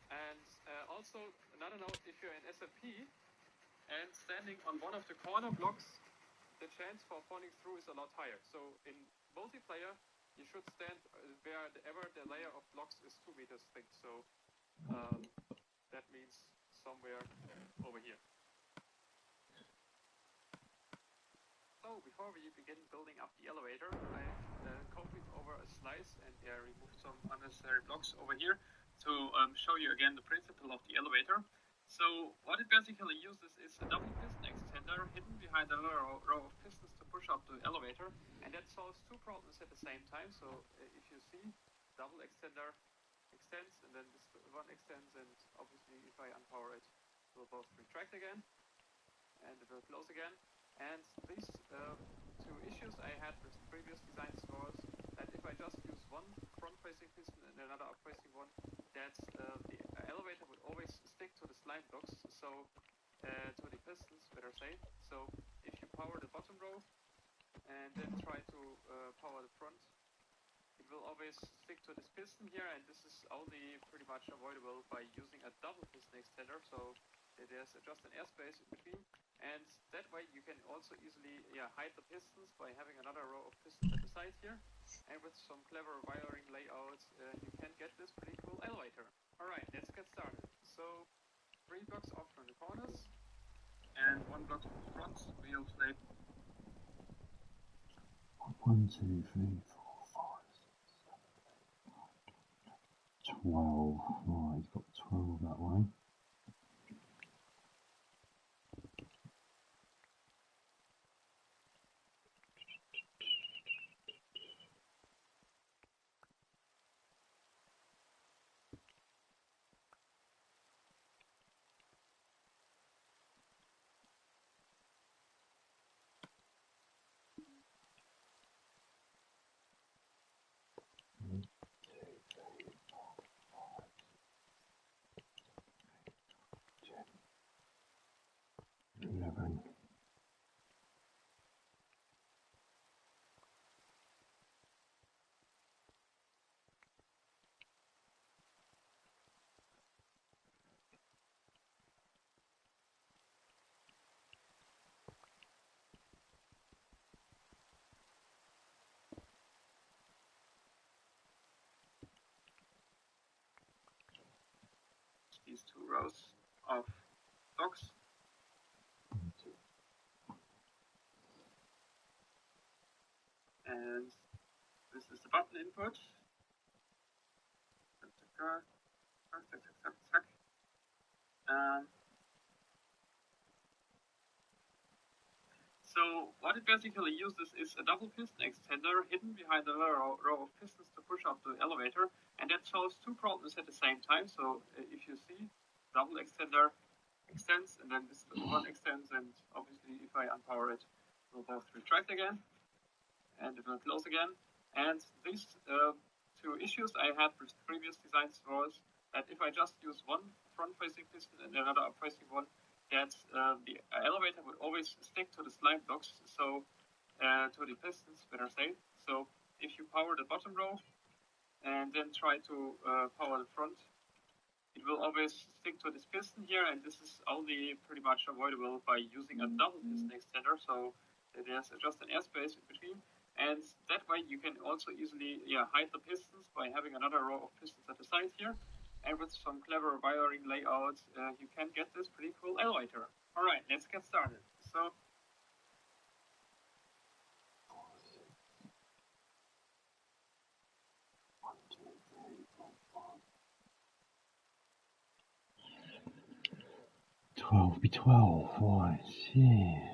And also, another note: if you're in SMP and standing on one of the corner blocks, the chance for falling through is a lot higher. So in multiplayer, you should stand wherever the layer of blocks is 2 meters thick. So that means somewhere over here. So before we begin building up the elevator, I've copied over a slice and removed some unnecessary blocks over here to show you again the principle of the elevator. So what it basically uses is a double piston extender hidden behind a row of pistons to push up the elevator, and that solves two problems at the same time. So if you see, double extender extends, and then this one extends, and obviously if I unpower it, it will both retract again, and it will close again. And these two issues I had with previous designs was that if I just use one front-facing piston and another up-facing one, that the elevator would always stick to the slide blocks, so to the pistons, better say. So if you power the bottom row and then try to power the front, it will always stick to this piston here, and this is only pretty much avoidable by using a double piston extender, so there's just an airspace in between. And that way you can also easily hide the pistons by having another row of pistons at the side here. And with some clever wiring layouts, you can get this pretty cool elevator. Alright, let's get started. So 3 blocks off from the corners and 1 block from the front. We'll play
1, 2, 3, 4, 5, 6, 7, 8, 9, 10, 12. Right, he's got 12 that way.
these 2 rows of blocks. And this is the button input. So what it basically uses is a double piston extender hidden behind a row of pistons to push up the elevator, and that solves 2 problems at the same time. So if you see, double extender extends, and then this one extends, and obviously if I unpower it, it will both retract again, and it will close again. And these 2 issues I had with previous designs was that if I just use one front-facing piston and another up-facing one, that the elevator would always stick to the slide blocks, so to the pistons, better say. So if you power the bottom row and then try to power the front, it will always stick to this piston here, and this is only pretty much avoidable by using a double piston extender, so there's just an airspace in between. And that way you can also easily hide the pistons by having another row of pistons at the side here. And with some clever wiring layouts, you can get this pretty cool elevator. Alright, let's get started. So,
Twelve be 12, right, yeah.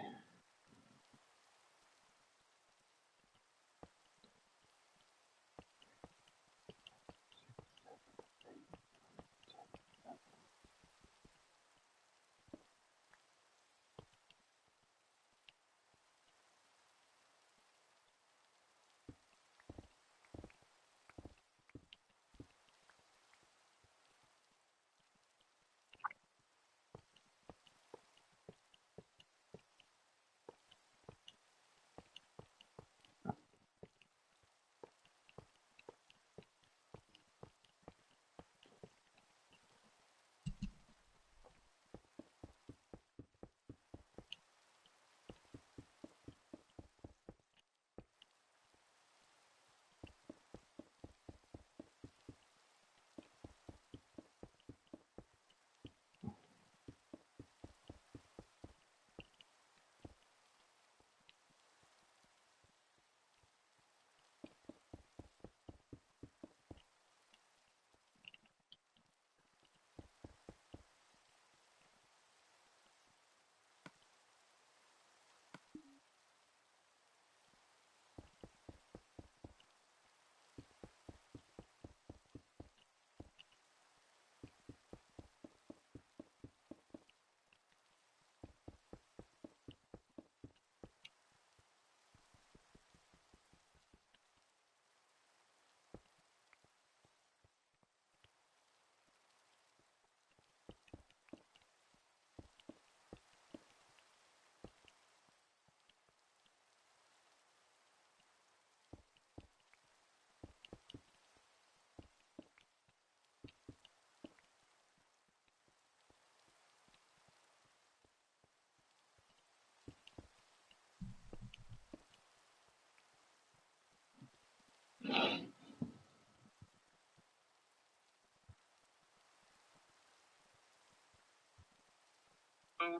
So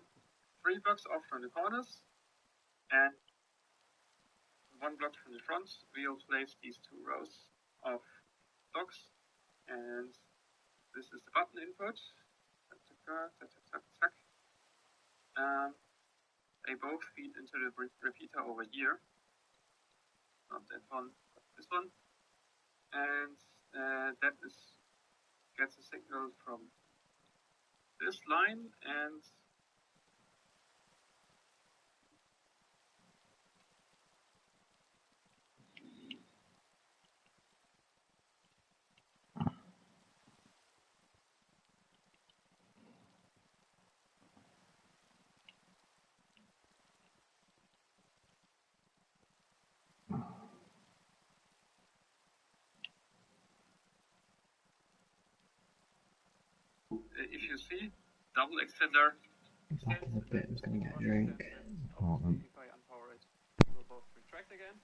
3 blocks off from the corners and 1 block from the front, we'll place these 2 rows of dogs, and this is the button input. They both feed into the repeater over here. Not that one, but this one. And that gets a signal from this line, and if you see, double extender.
Back in a bit, I'm just gonna get a drink.
Obviously, if I unpower it, it will both retract again,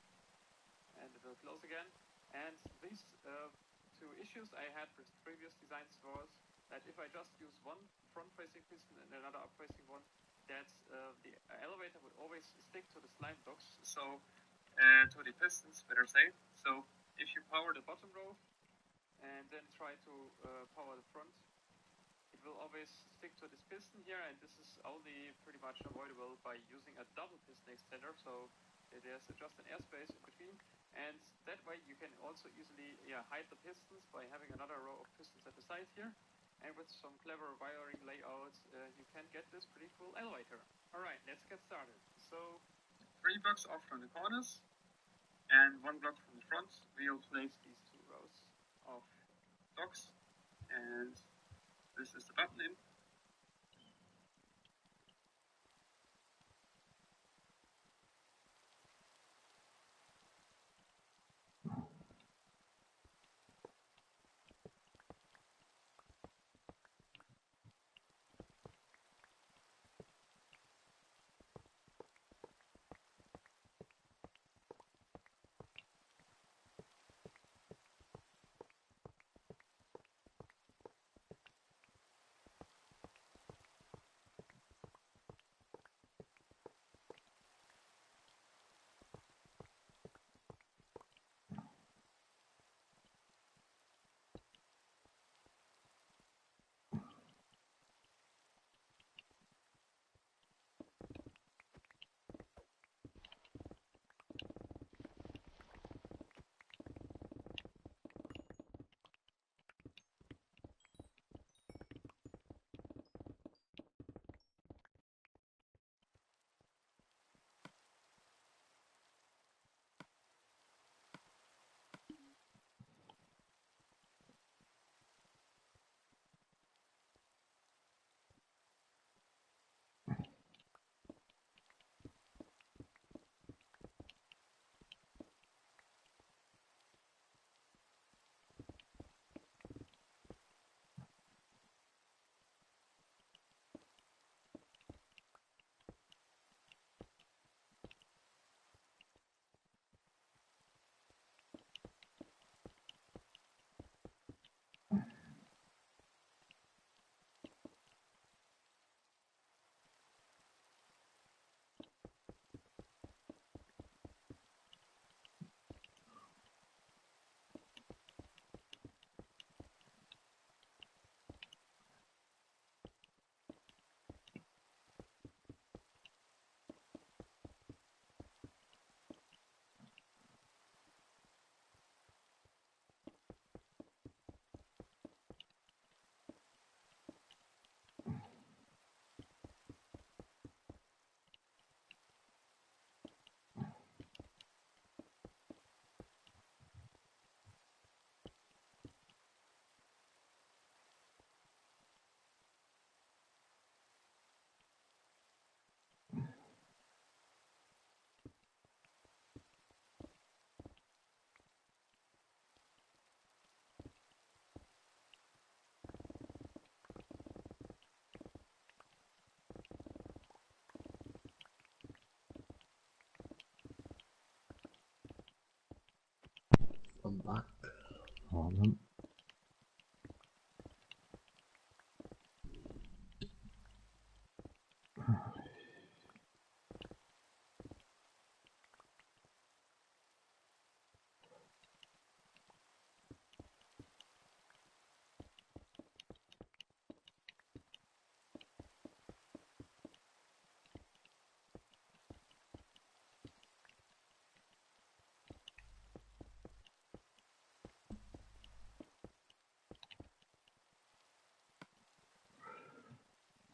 and it will close again. And these 2 issues I had with previous designs was that if I just use one front-facing piston and another up-facing one, that the elevator would always stick to the slime blocks, so to the pistons, better say. So if you power the bottom row and then try to power the front, it will always stick to this piston here, and this is only pretty much avoidable by using a double piston extender, so there's just an airspace in between, and that way you can also easily hide the pistons by having another row of pistons at the side here, and with some clever wiring layouts you can get this pretty cool elevator. Alright, let's get started. So 3 blocks off from the corners and 1 block from the front, we'll place these 2 rows of docks, and this is the button in.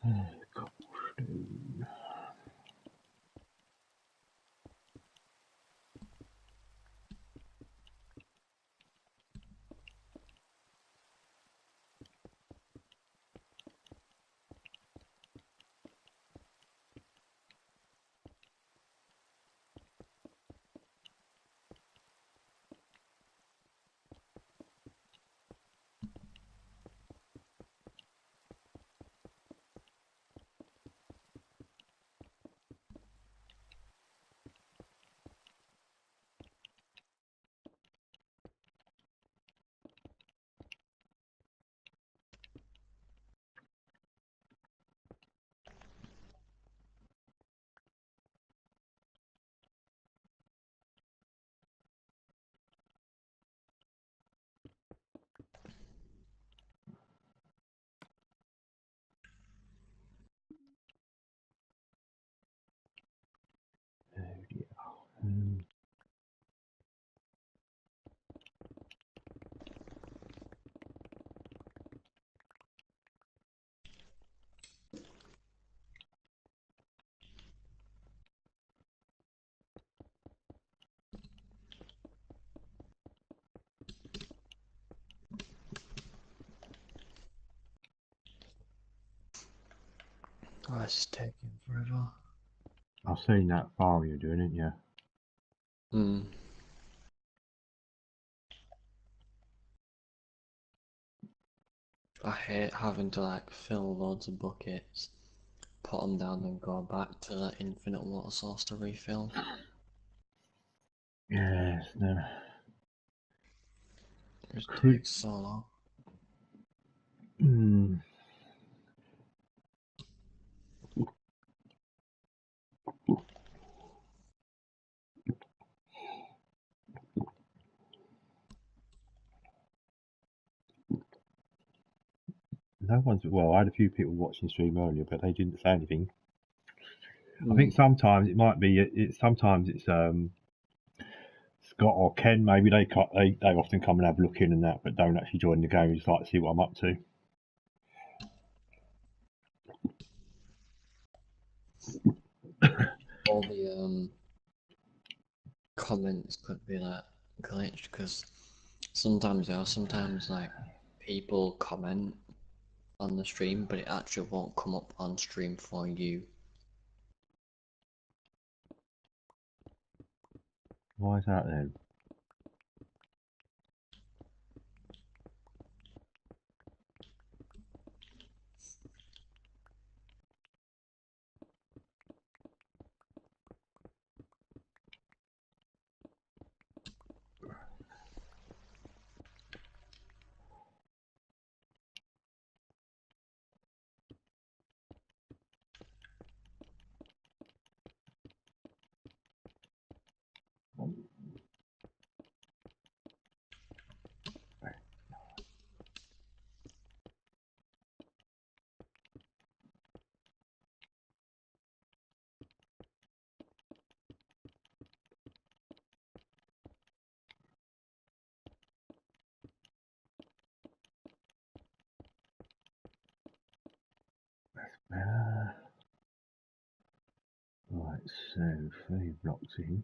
Cobblestone. Oh dear.
Oh, this is taking forever.
I've seen that farm you're doing, haven't you?
Hmm. I hate having to like fill loads of buckets, put them down and go back to the infinite water source to refill.
Yes, no.
It just
Could,
takes so long.
no one's, well, I had a few people watching the stream earlier, but they didn't say anything. I
Hmm.
think sometimes it might be, sometimes it's Scott or Ken, maybe they often come and have a look in and that, but don't actually join the game, just like to see what I'm up to.
All the comments could be like glitched because sometimes like people comment on the stream, but it actually won't come up on stream for you.
Why is that then? Right, so 3 blocks in.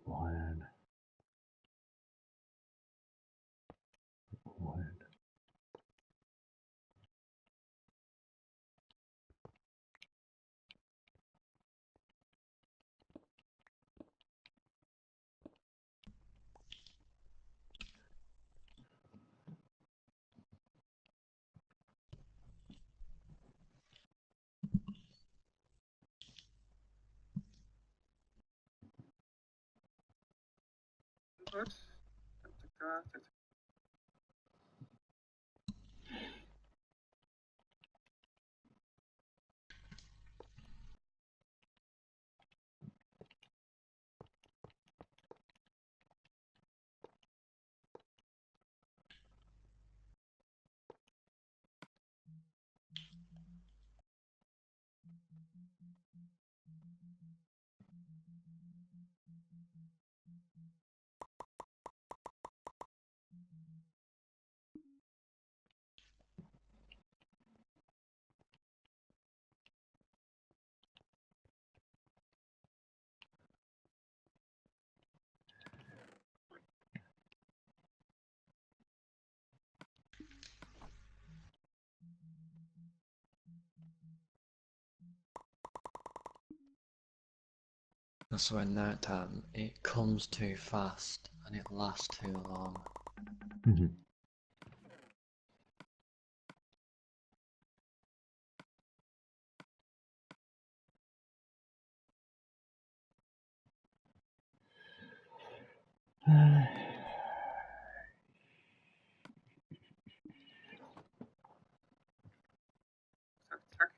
Iron.
So in night time, it comes too fast and it lasts too long.
Zack, zack.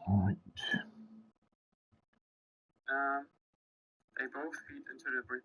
Right.
They both feed into the brick.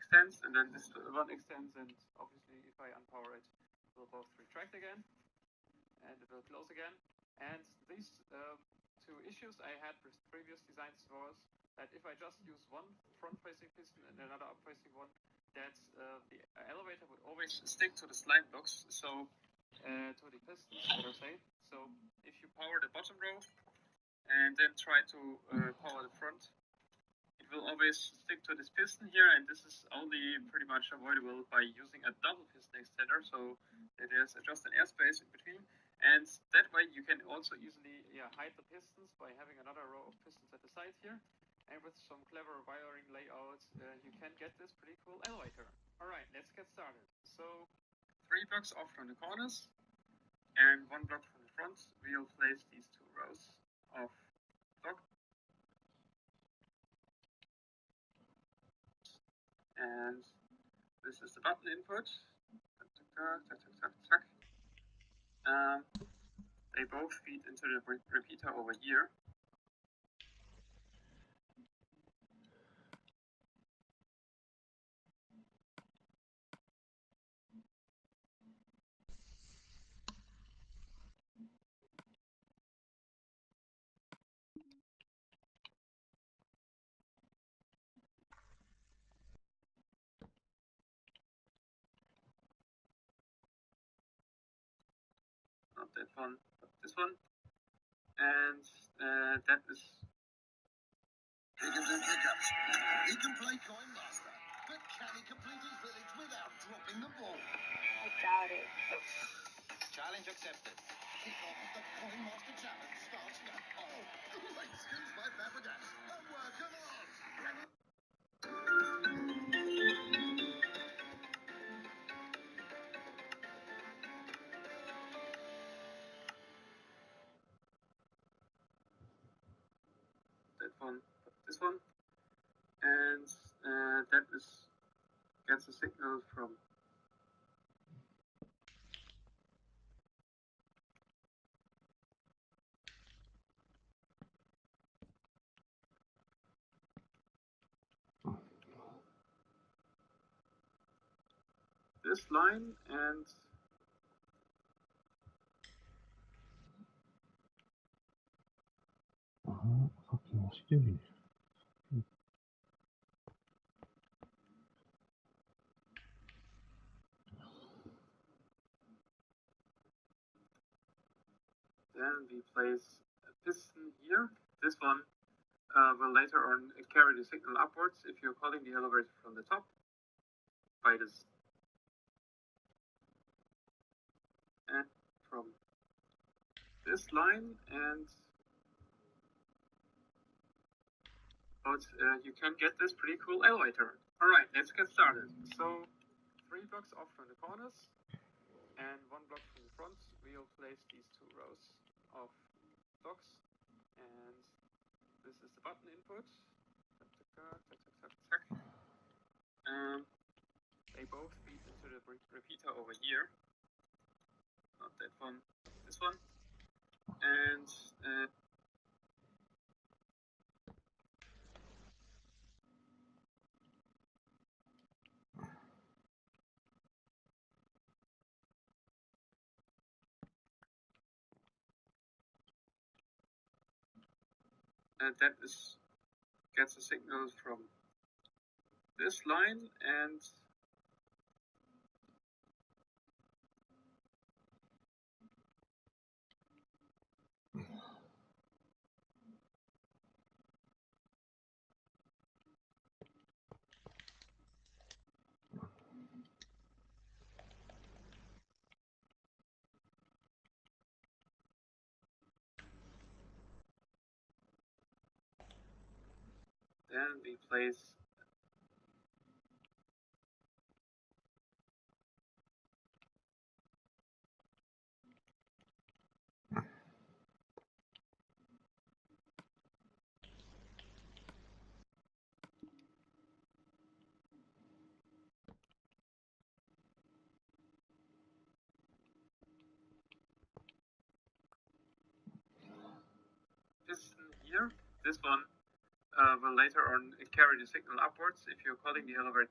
Extends, and then this one extends, and obviously if I unpower it, it will both retract again, and it will close again. And these two issues I had with previous designs was that if I just use one front-facing piston and another up-facing one, that the elevator would always stick to the slide blocks, so to the pistons, better say. So if you power the bottom row and then try to power the front, it will always stick to this piston here, and this is only pretty much avoidable by using a double piston extender, so there's just an airspace in between. And that way you can also easily hide the pistons by having another row of pistons at the side here. And with some clever wiring layouts, you can get this pretty cool elevator. Alright, let's get started. So 3 blocks off from the corners and 1 block from the front, we'll place these 2 rows of block. And this is the button input. They both feed into the repeater over here. Not that one, but this one. And that is.
He can do pickups. He can play coin master. But can he complete his village without dropping the ball?
I doubt it.
Challenge accepted. Kick off the coin master challenge starts now. Oh, excuse my flabbergas. And work of art.
That one, but this one. And that is gets a signal from. this line and
Fucking what's he doing?
then we place a piston here. This one will later on carry the signal upwards if you're calling the elevator from the top by this. And from this line and you can get this pretty cool elevator. Alright, let's get started. So 3 blocks off from the corners and 1 block from the front, we'll place these 2 rows of blocks, and this is the button input. They both feed into the repeater over here. Not that one, this one. And that gets a signal from this line and then we place piston here. This one will later on carry the signal upwards if you're calling the elevator.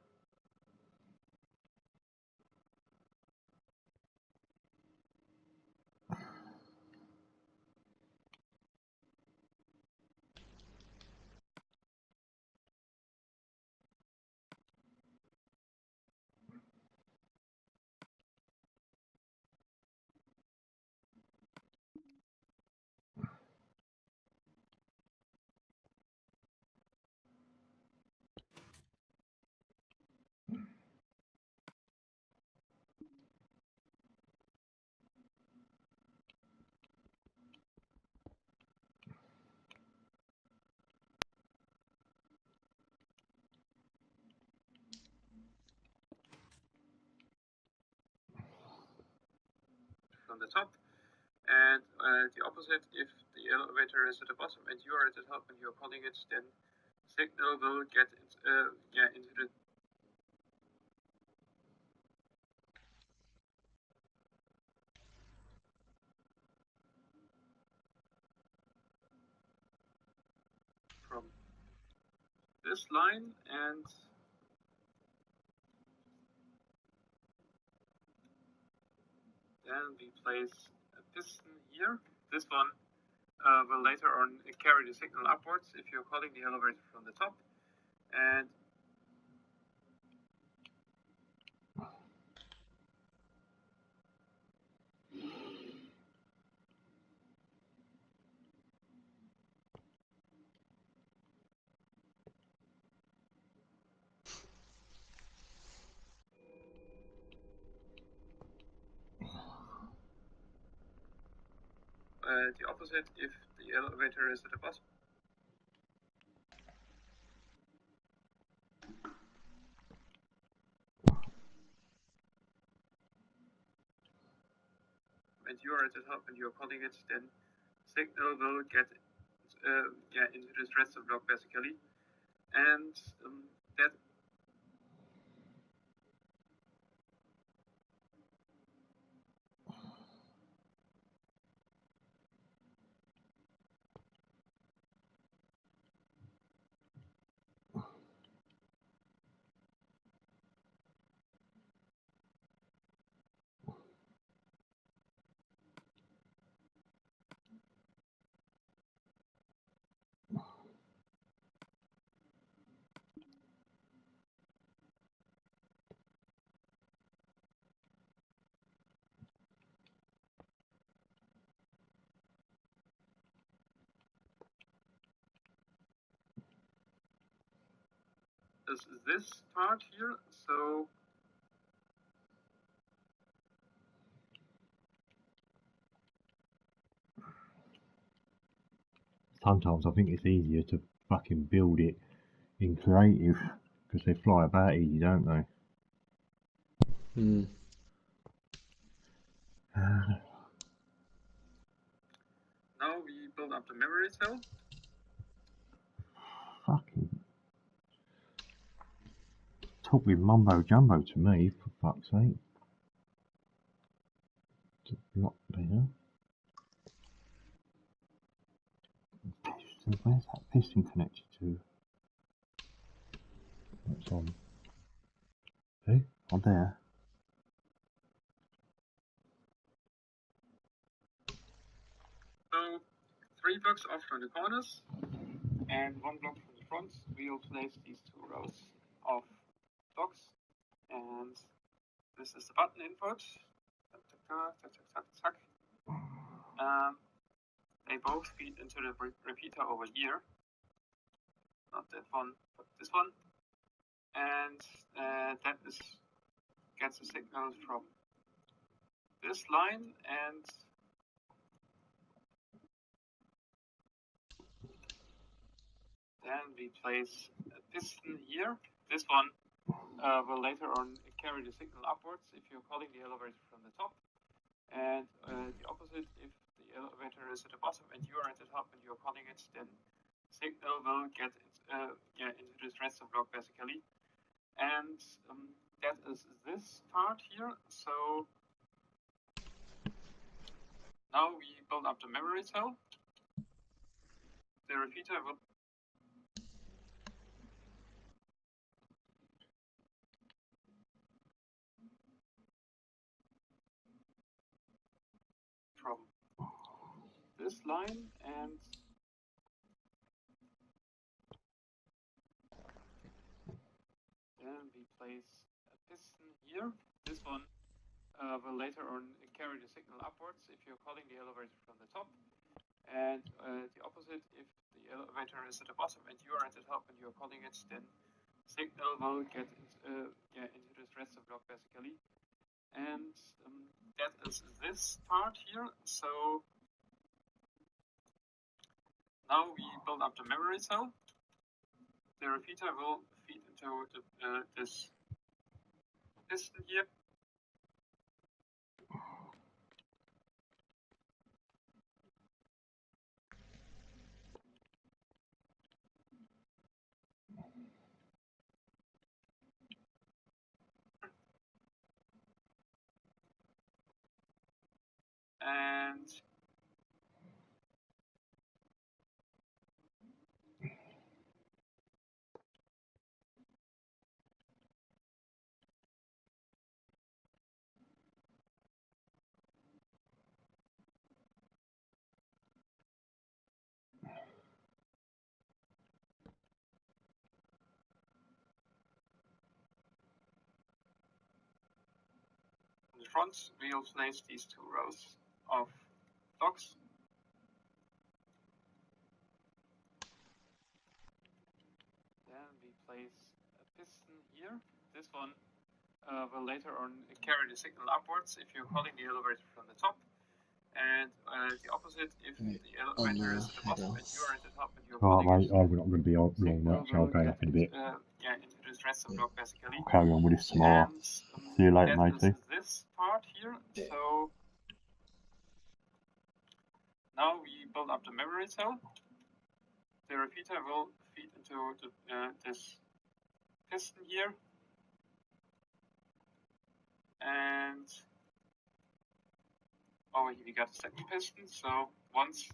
From the top, and the opposite, if the elevator is at the bottom and you are at the top and you're calling it, then signal will get into the from this line, and then we place a piston here. This one will later on carry the signal upwards if you're calling the elevator from the top, and the opposite if the elevator is at the bottom. When you are at the top and you're calling it, then signal will get into this redstone block basically, and that is this part here. So
Sometimes I think it's easier to fucking build it in creative because they fly about easy, don't they?
Hmm.
now we build up the memory cell.
Fucking talking mumbo jumbo to me, for fuck's sake. Block there. Piston, where's that piston connected to? That's on. Hey, on there.
So 3 blocks off from the corners and 1 block from the front. We'll place these 2 rows of blocks, and this is the button input. They both feed into the repeater over here. Not that one, but this one. And that gets a signal from this line, and then we place a piston here. This one will later on carry the signal upwards if you're calling the elevator from the top, and the opposite if the elevator is at the bottom and you are at the top and you're calling it, then signal will get into this redstone block basically. And that is this part here. So now we build up the memory cell. The repeater will from this line, and then we place a piston here. This one will later on carry the signal upwards if you're calling the elevator from the top, and the opposite if the elevator is at the bottom and you are at the top and you're calling it, then signal will get into this redstone block basically. And that is this part here. So now we build up the memory cell. The repeater will feed into this piston here. And in the front, we'll place these 2 rows of blocks. Then we place a piston here. This one will later on carry the signal upwards if you're calling the elevator from the top, and the opposite if the elevator is at the bottom and you are at the top and you're calling
Mate,
it.
I'm not going to be on long much. I'll go up in a bit.
Into this redstone block basically.
I'll carry on with this tomorrow.
And
See you later,
that
matey.
is this part here. So now we build up the memory cell. The repeater will feed into this piston here. And over here we got a second piston. So once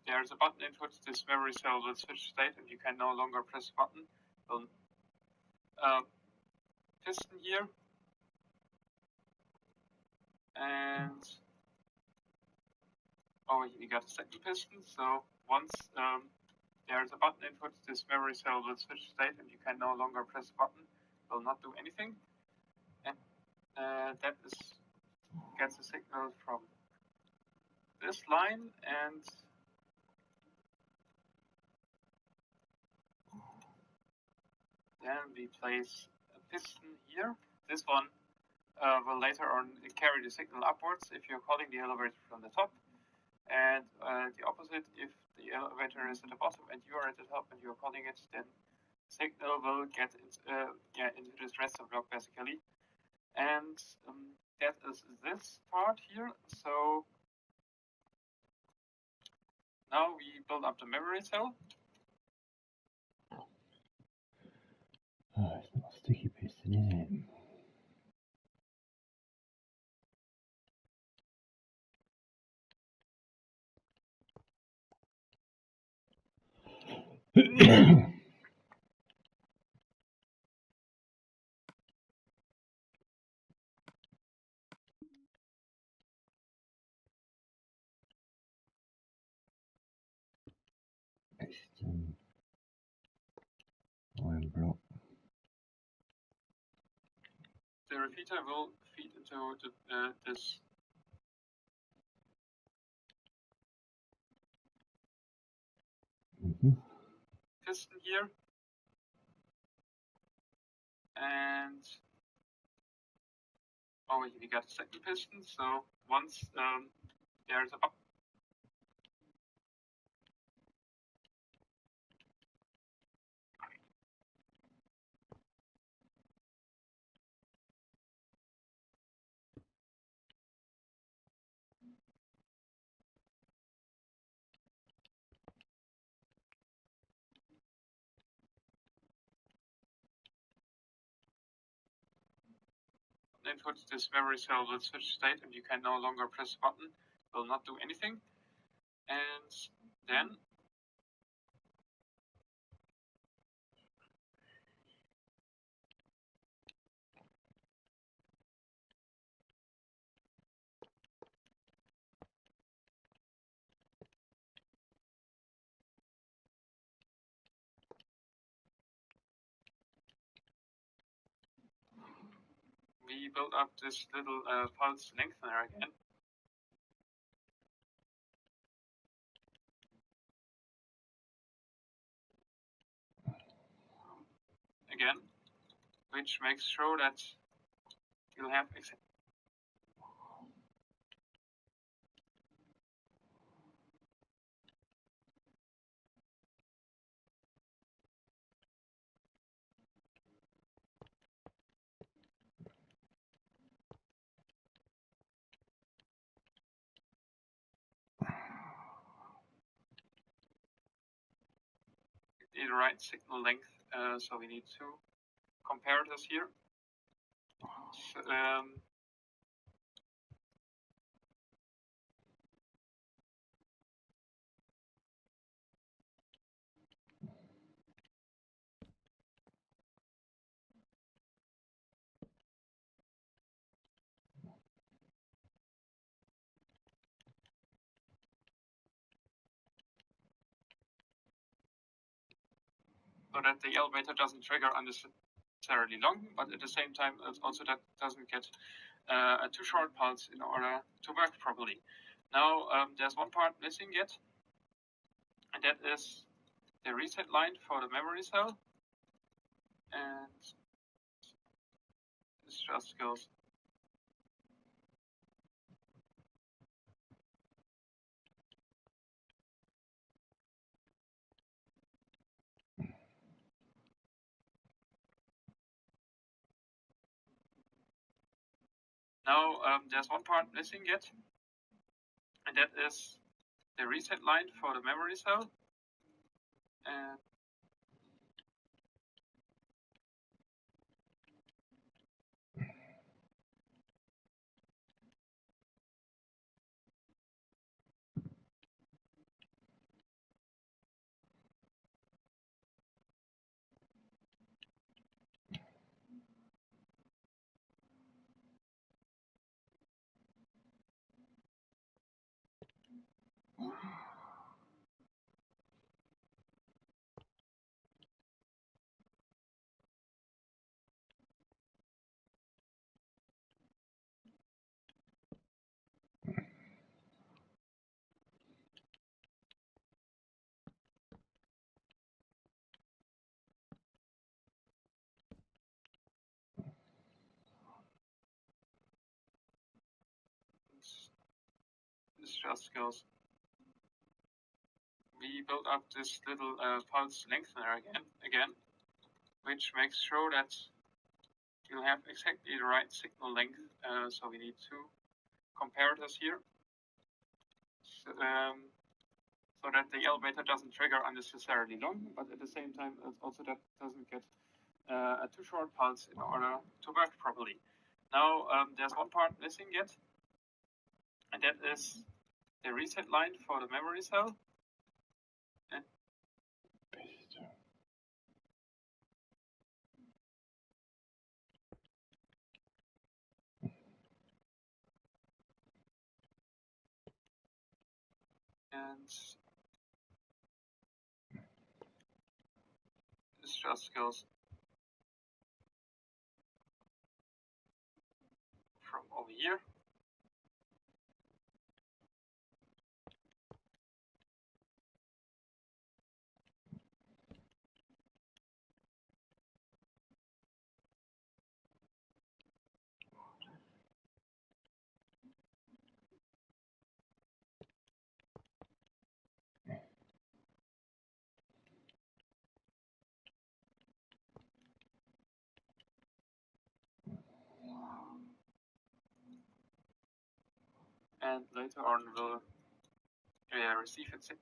there's a button input, this memory cell will switch state and you can no longer press the button. Piston here. And over here we got a second piston. So once there's a button input, this memory cell will switch state and you can no longer press the button. Will not do anything. And that gets a signal from this line, and then we place a piston here. This one will later on carry the signal upwards if you're calling the elevator from the top. And the opposite, if the elevator is at the bottom and you are at the top and you're calling it, then signal will get into this redstone block basically. And that is this part here. So now we build up the memory cell.
Oh, it's not a sticky piston, is it? Piston. Iron block.
The repeater will feed into this piston here, and over here we got a second piston. So once there's a input, this memory cell will switch state and you can no longer press a button, will not do anything. And then we build up this little pulse lengthener again. Which makes sure that you'll have the right signal length, so we need two comparators here. So, so that the elevator doesn't trigger unnecessarily long, but at the same time also that doesn't get a too short pulse in order to work properly. Now there's one part missing yet, and that is the reset line for the memory cell. And this just goes now there's one part missing yet, and that is the reset line for the memory cell. And just goes. We build up this little pulse lengthener again, which makes sure that you'll have exactly the right signal length. So we need two comparators here, so that the elevator doesn't trigger unnecessarily long, but at the same time also that doesn't get a too short pulse in order to work properly. Now there's one part missing yet, and that is the reset line for the memory cell. And this just goes from over here. And later on we'll receive it.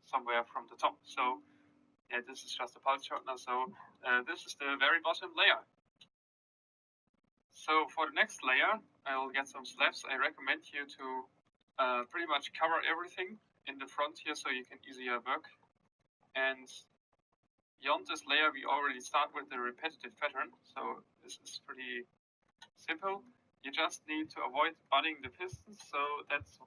Somewhere from the top. So yeah, this is just a pulse shortener. So this is the very bottom layer. So for the next layer, I'll get some slabs. I recommend you to pretty much cover everything in the front here so you can easier work. And beyond this layer, we already start with the repetitive pattern. So this is pretty simple. You just need to avoid budding the pistons. So that's